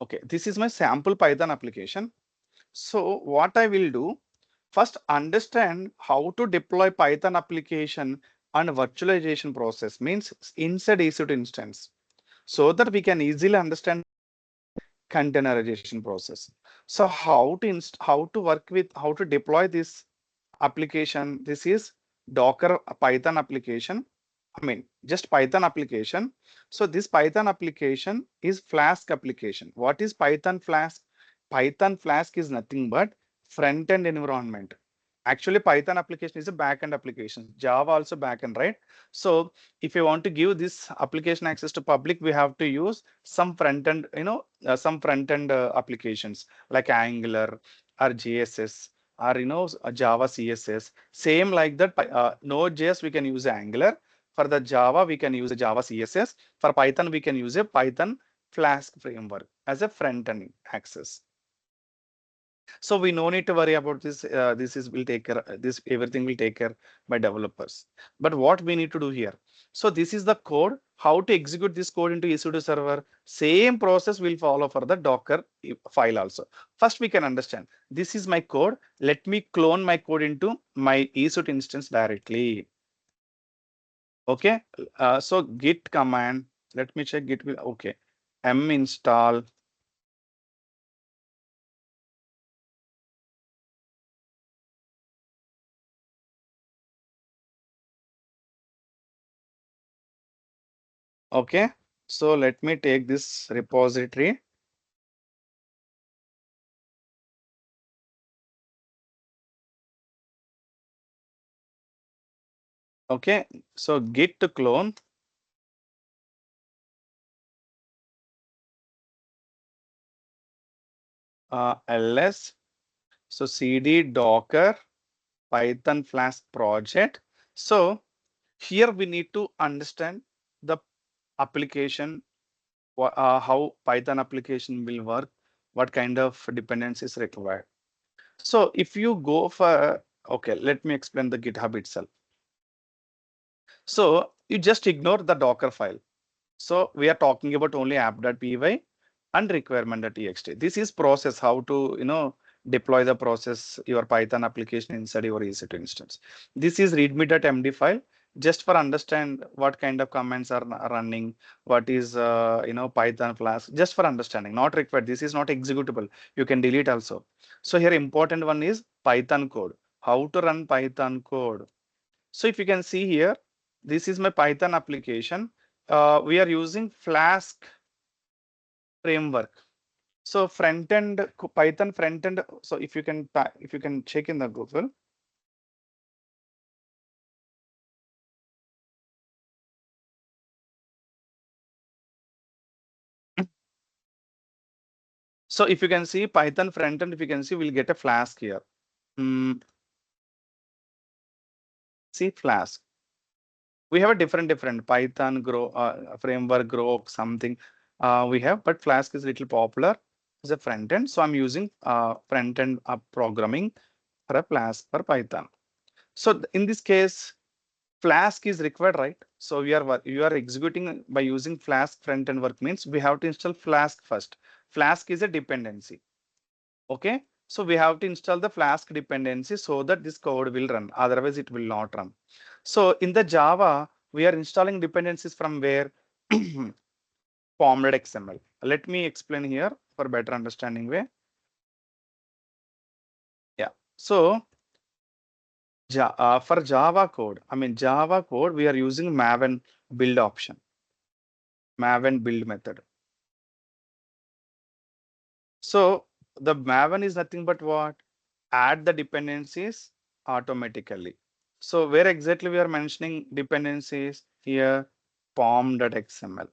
Okay, this is my sample Python application. So what I will do, first understand how to deploy Python application and virtualization process, means inside EC2 instance, so that we can easily understand containerization process. So how to deploy this application. This is Docker Python application. I mean, just Python application. So this Python application is Flask application. What is Python Flask? Python Flask is nothing but front-end environment. Actually, Python application is a back-end application. Java also back-end, right? So if you want to give this application access to public, we have to use some front-end, applications like Angular or JSS or Java CSS. Same like that. Node.js we can use Angular. For the Java we can use a Java CSS. For Python we can use a Python Flask framework as a front-end access. So we no need to worry about this. Everything will take care by developers. But what we need to do here? So this is the code. How to execute this code into EC2 server? Same process will follow for the Docker file also. First we can understand. This is my code. Let me clone my code into my EC2 instance directly. Okay. So git command. Let me check git will. Okay. Install. Okay, so let me take this repository. Okay, so git to clone. ls. So cd docker python flask project. So here we need to understand the application, how Python application will work, what kind of dependencies required. So if you go for, okay, let me explain the GitHub itself. So you just ignore the Docker file. So we are talking about only app.py and requirement.txt. This is process, how to deploy the process, your Python application inside your EC2 instance. This is readme.md file, just for understand what kind of commands are running, what is Python Flask, just for understanding, not required. This is not executable. You can delete also. So here important one is Python code. How to run Python code? So if you can see here, this is my Python application. We are using Flask framework. So Python front end. So if you can check in the Google. So if you can see Python front end, if you can see, we'll get a Flask here. See Flask. We have a different Python grow framework grow something we have, but Flask is little popular as a front end. So I'm using front end programming for a Flask for Python. So in this case, Flask is required, right? So you are executing by using Flask front end work means we have to install Flask first. Flask is a dependency. Okay, so we have to install the Flask dependency so that this code will run. Otherwise, it will not run. So in the Java, we are installing dependencies from where? Pom.xml. Let me explain here for better understanding way. Yeah. So for Java code, Java code, we are using Maven build option, Maven build method. So the Maven is nothing but what? Add the dependencies automatically. So where exactly we are mentioning dependencies here? Pom.xml.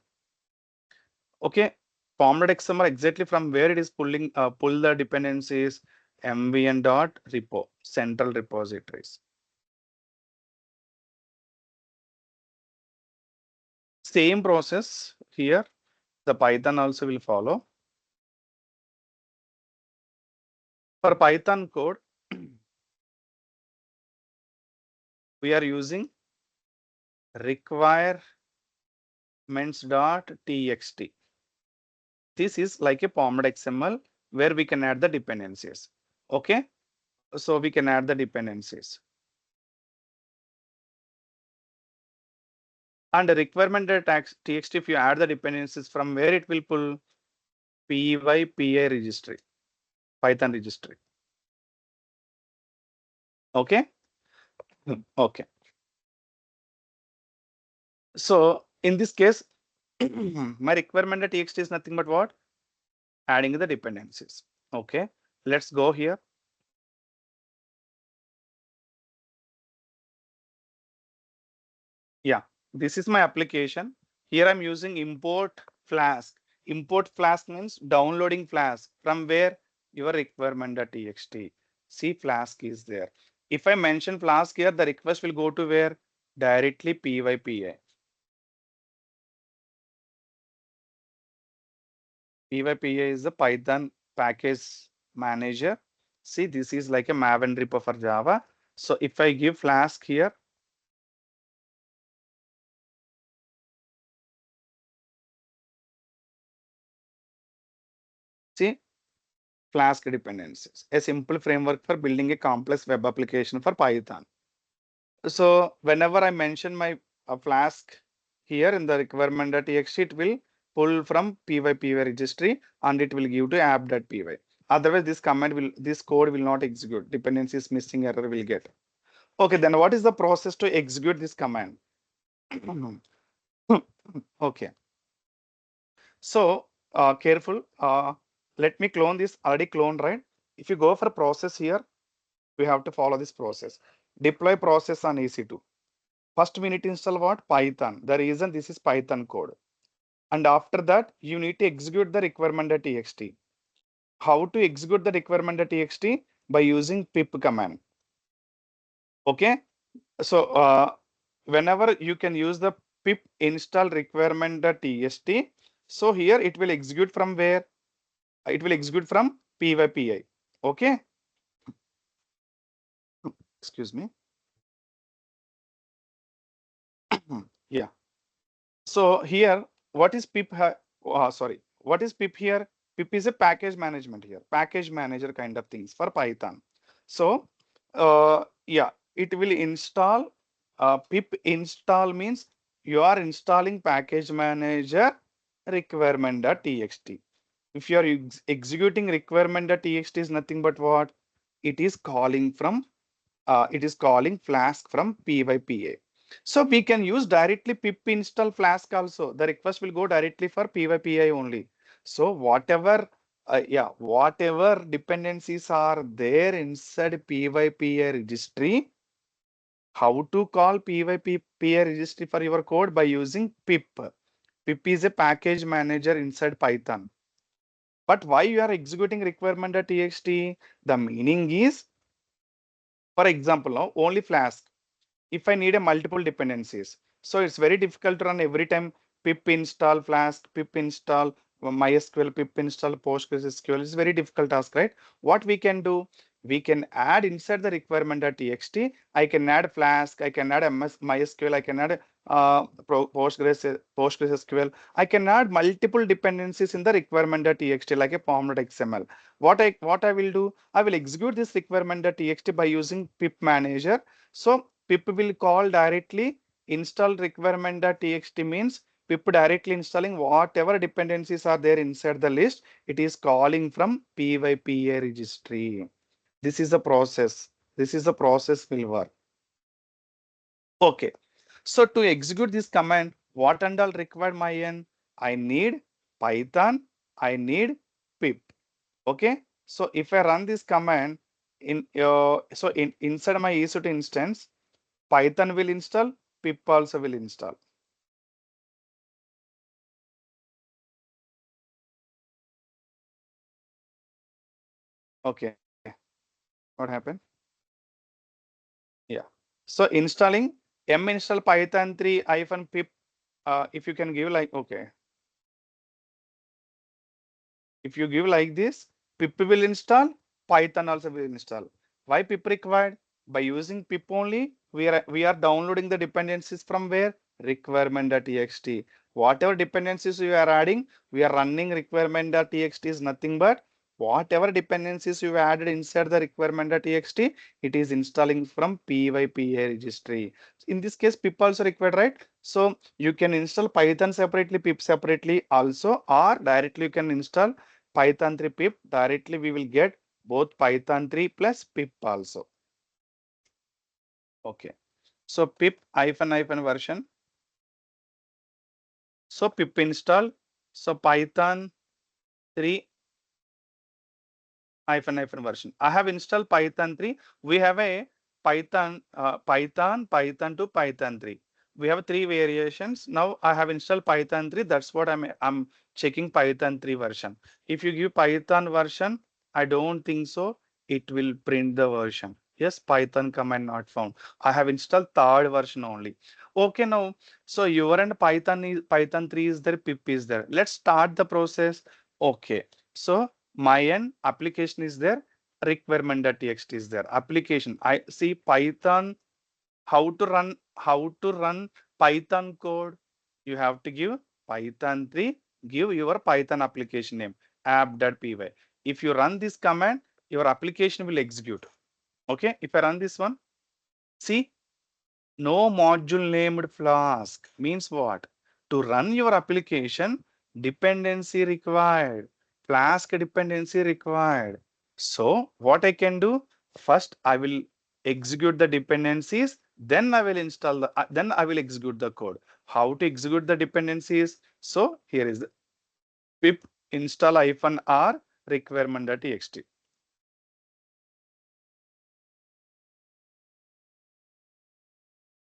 Okay, pom.xml exactly from where it is pulling pull the dependencies mvn.repo central repositories. Same process here. The Python also will follow. For Python code, we are using requirements.txt. This is like a pom.xml where we can add the dependencies. Okay, so we can add the dependencies. And the requirement.txt, if you add the dependencies from where it will pull py registry, Python registry. Okay. Okay. So in this case, my requirement.txt is nothing but what? Adding the dependencies. Okay. Let's go here. Yeah, this is my application. Here I'm using import Flask. Import Flask means downloading Flask from where? Your requirement.txt. See, Flask is there. If I mention Flask here, the request will go to where? Directly pypi. Pypi is the Python package manager. See, this is like a Maven repo for Java. So if I give Flask here, see, Flask dependencies, a simple framework for building a complex web application for Python. So whenever I mention my Flask here in the requirement.txt, it will pull from pypi registry and it will give to app.py. Otherwise, this code will not execute. Dependencies missing error will get. Okay, then what is the process to execute this command? Okay. So careful. Let me clone this. Already cloned, right? If you go for process here, we have to follow this process. Deploy process on EC2. First, we need to install what? Python. The reason this is Python code. And after that, you need to execute the requirement.txt. How to execute the requirement.txt? By using pip command. Okay. So whenever you can use the pip install requirement.txt. So here it will execute from where? It will execute from pypi. Okay. Excuse me. Yeah. So here, what is pip? Sorry, what is pip here? Pip is a package management here, package manager kind of things for Python. So yeah, it will install. Pip install means you are installing package manager requirement.txt. If you are executing requirement.txt is nothing but what? It is calling from it is calling Flask from pypi. So we can use directly pip install Flask also. The request will go directly for pypi only. So whatever whatever dependencies are there inside pypi registry, how to call pypi registry for your code? By using pip. Pip is a package manager inside Python. But why you are executing requirement.txt? The meaning is, for example, now only Flask. If I need a multiple dependencies, So it's very difficult to run every time pip install Flask, pip install MySQL, pip install PostgreSQL. It's very difficult task, right? What we can do, we can add inside the requirement.txt. I can add Flask, I can add MySQL, I can add PostgreSQL. I can add multiple dependencies in the requirement.txt like a pom.xml. What I will do, I will execute this requirement.txt by using pip manager. So pip will call directly install requirement.txt means pip directly installing whatever dependencies are there inside the list. It is calling from pypa registry. This is the process. This is the process will work. Okay. So to execute this command, what and all required my end? I need Python, I need pip. Okay. So if I run this command inside my EC2 instance, Python will install, pip also will install. Okay. What happened? Yeah. So installing install Python 3 -pip. If you can give like, okay. If you give like this, pip will install, Python also will install. Why pip required? By using pip only, we are downloading the dependencies from where? Requirement.txt. Whatever dependencies you are adding, we are running requirement.txt is nothing but whatever dependencies you added inside the requirement.txt, it is installing from pypa registry. In this case, pip also required, right? So you can install Python separately, pip separately also, or directly you can install Python 3 pip. Directly we will get both Python 3 plus pip also. Okay. So pip -hyphen version. So pip install. So Python 3 -hyphen version. I have installed Python 3. We have a Python to Python 3. We have three variations. Now I have installed Python 3. That's what I'm checking Python 3 version. If you give Python version, I don't think so. It will print the version. Yes, Python command not found. I have installed third version only. Okay, now so your and Python 3 is there, pip is there. Let's start the process. Okay, so my end application is there, requirement.txt is there. Application, I see Python, how to run Python code. You have to give Python 3, give your Python application name, app.py. If you run this command, your application will execute. Okay, if I run this one, see, no module named Flask means what? To run your application, dependency required, Flask dependency required. So what I can do? First, I will execute the dependencies, then I will install then I will execute the code. How to execute the dependencies? So here is the pip install -r requirement.txt.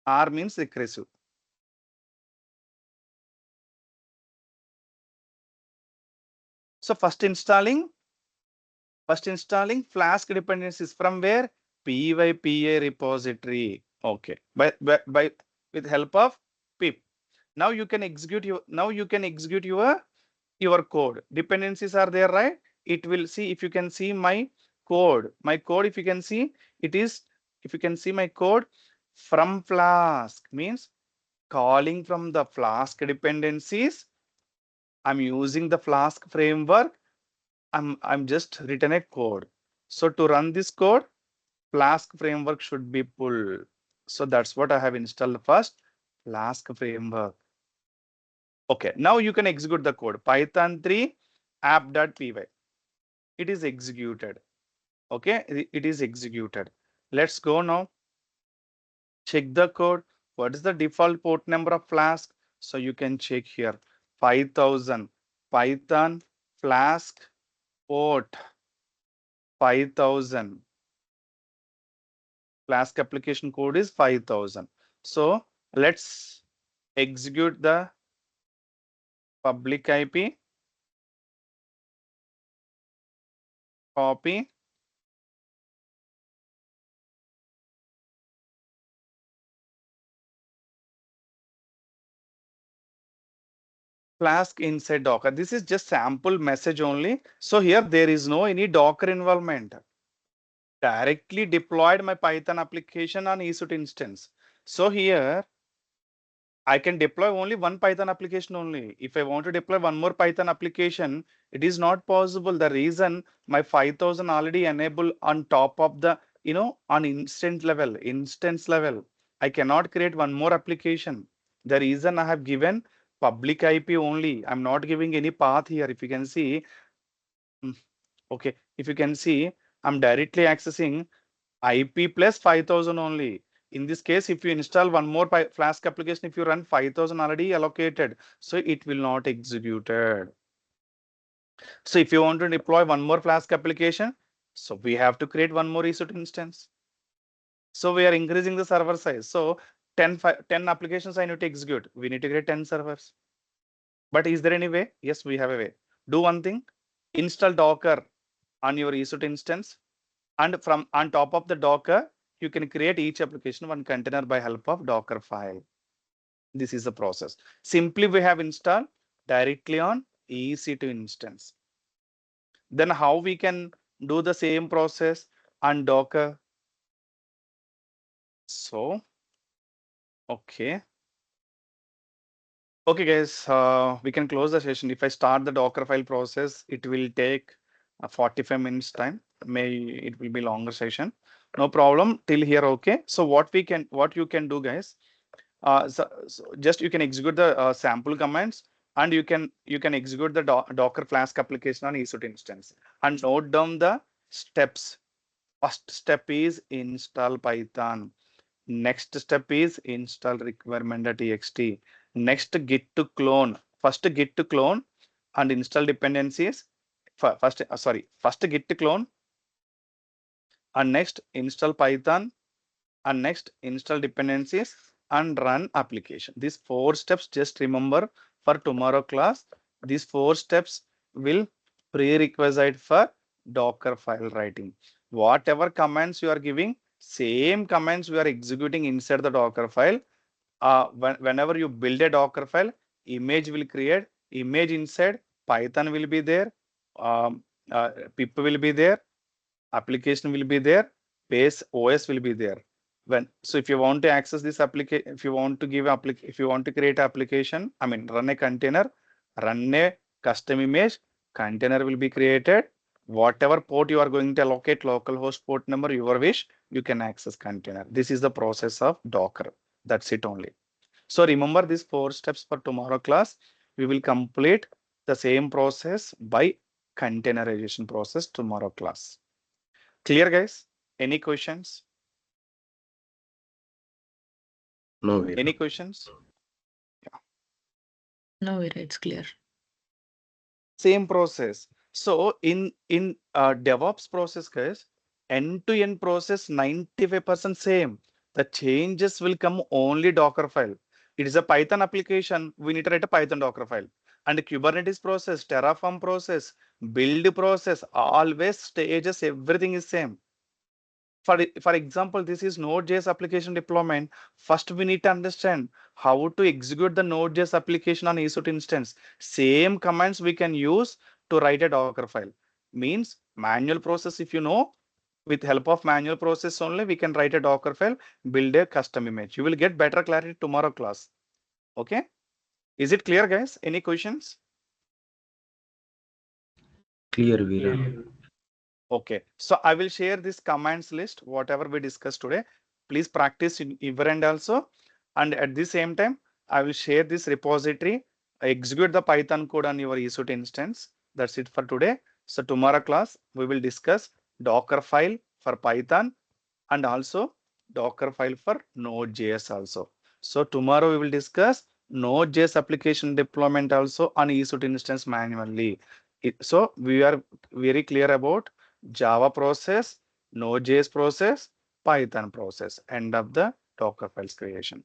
R means recursive. So first installing Flask dependencies from where? pypa repository. Okay. By with help of pip. Now you can execute your code. Dependencies are there, right? It will see, if you can see my code. If you can see, it is, if you can see my code from Flask means calling from the Flask dependencies. I'm using the Flask framework. I'm just written a code. So to run this code, Flask framework should be pulled. So that's what I have installed first, Flask framework. Okay, now you can execute the code. Python 3 app.py. It is executed. Okay, it is executed. Let's go now. Check the code. What is the default port number of Flask? So you can check here. 5000 Python Flask port 5000. Flask application code is 5000. So let's execute the public IP, copy, Flask inside Docker. This is just sample message only. So here there is no any Docker involvement. Directly deployed my Python application on EC2 instance. So here I can deploy only one Python application only. If I want to deploy one more Python application, it is not possible. The reason my 5000 already enabled on top of the, on instance level. I cannot create one more application. The reason I have given public IP only. I'm not giving any path here. If you can see, okay, if you can see, I'm directly accessing IP plus 5000 only. In this case, if you install one more Flask application, if you run 5000 already allocated, so it will not executed. So if you want to deploy one more Flask application, so we have to create one more EC2 instance. So we are increasing the server size. So 10 applications I need to execute. We need to create 10 servers. But is there any way? Yes, we have a way. Do one thing, install Docker on your EC2 instance. And from on top of the Docker, you can create each application one container by help of Docker file. This is the process. Simply we have installed directly on EC2 instance. Then how we can do the same process on Docker? So, okay. Okay, guys, we can close the session. If I start the Docker file process, it will take 45 minutes time. It will be longer session. No problem till here. Okay. So what you can do, guys, so just you can execute the sample commands, and you can execute the Docker Flask application on EC2 instance and note down the steps. First step is install Python. Next step is install requirement.txt. Next git to clone. First git to clone and install dependencies. First git to clone, and next install Python, and next install dependencies and run application. These 4 steps, just remember for tomorrow class. These 4 steps will prerequisite for Docker file writing. Whatever commands you are giving, same commands we are executing inside the Docker file. Whenever you build a Docker file, image will create, image inside Python will be there, pip will be there, application will be there, base OS will be there. So if you want to access this application, if you want to create application, run a container, run a custom image, container will be created. Whatever port you are going to allocate, localhost port number, your wish, you can access container. This is the process of Docker. That's it only. So remember these 4 steps for tomorrow class. We will complete the same process by containerization process tomorrow class. Clear, guys? Any questions? No, Veera. Any questions? No, Veera, it's clear. Same process. So in DevOps process, guys, end-to-end process 95% same. The changes will come only Docker file. It is a Python application. We need to write a Python Docker file. And the Kubernetes process, Terraform process, build process, always stages, everything is same. For example, this is Node.js application deployment. First, we need to understand how to execute the Node.js application on EC2 instance. Same commands we can use to write a Docker file. Means manual process, if you know, with help of manual process only, we can write a Docker file, build a custom image. You will get better clarity tomorrow class. Okay. Is it clear, guys? Any questions? Clear, Veera. Okay, so I will share this commands list, whatever we discussed today. Please practice in your end also. And at the same time, I will share this repository, execute the Python code on your EC2 instance. That's it for today. So tomorrow class, we will discuss Docker file for Python and also Docker file for Node.js also. So tomorrow we will discuss Node.js application deployment also on EC2 instance manually. So we are very clear about Java process, Node.js process, Python process, end of the Docker files creation.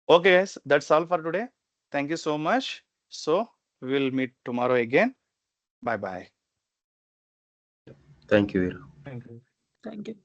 Okay, guys, that's all for today. Thank you so much. So we will meet tomorrow again. Bye bye. Thank you, Veera. Thank you. Thank you.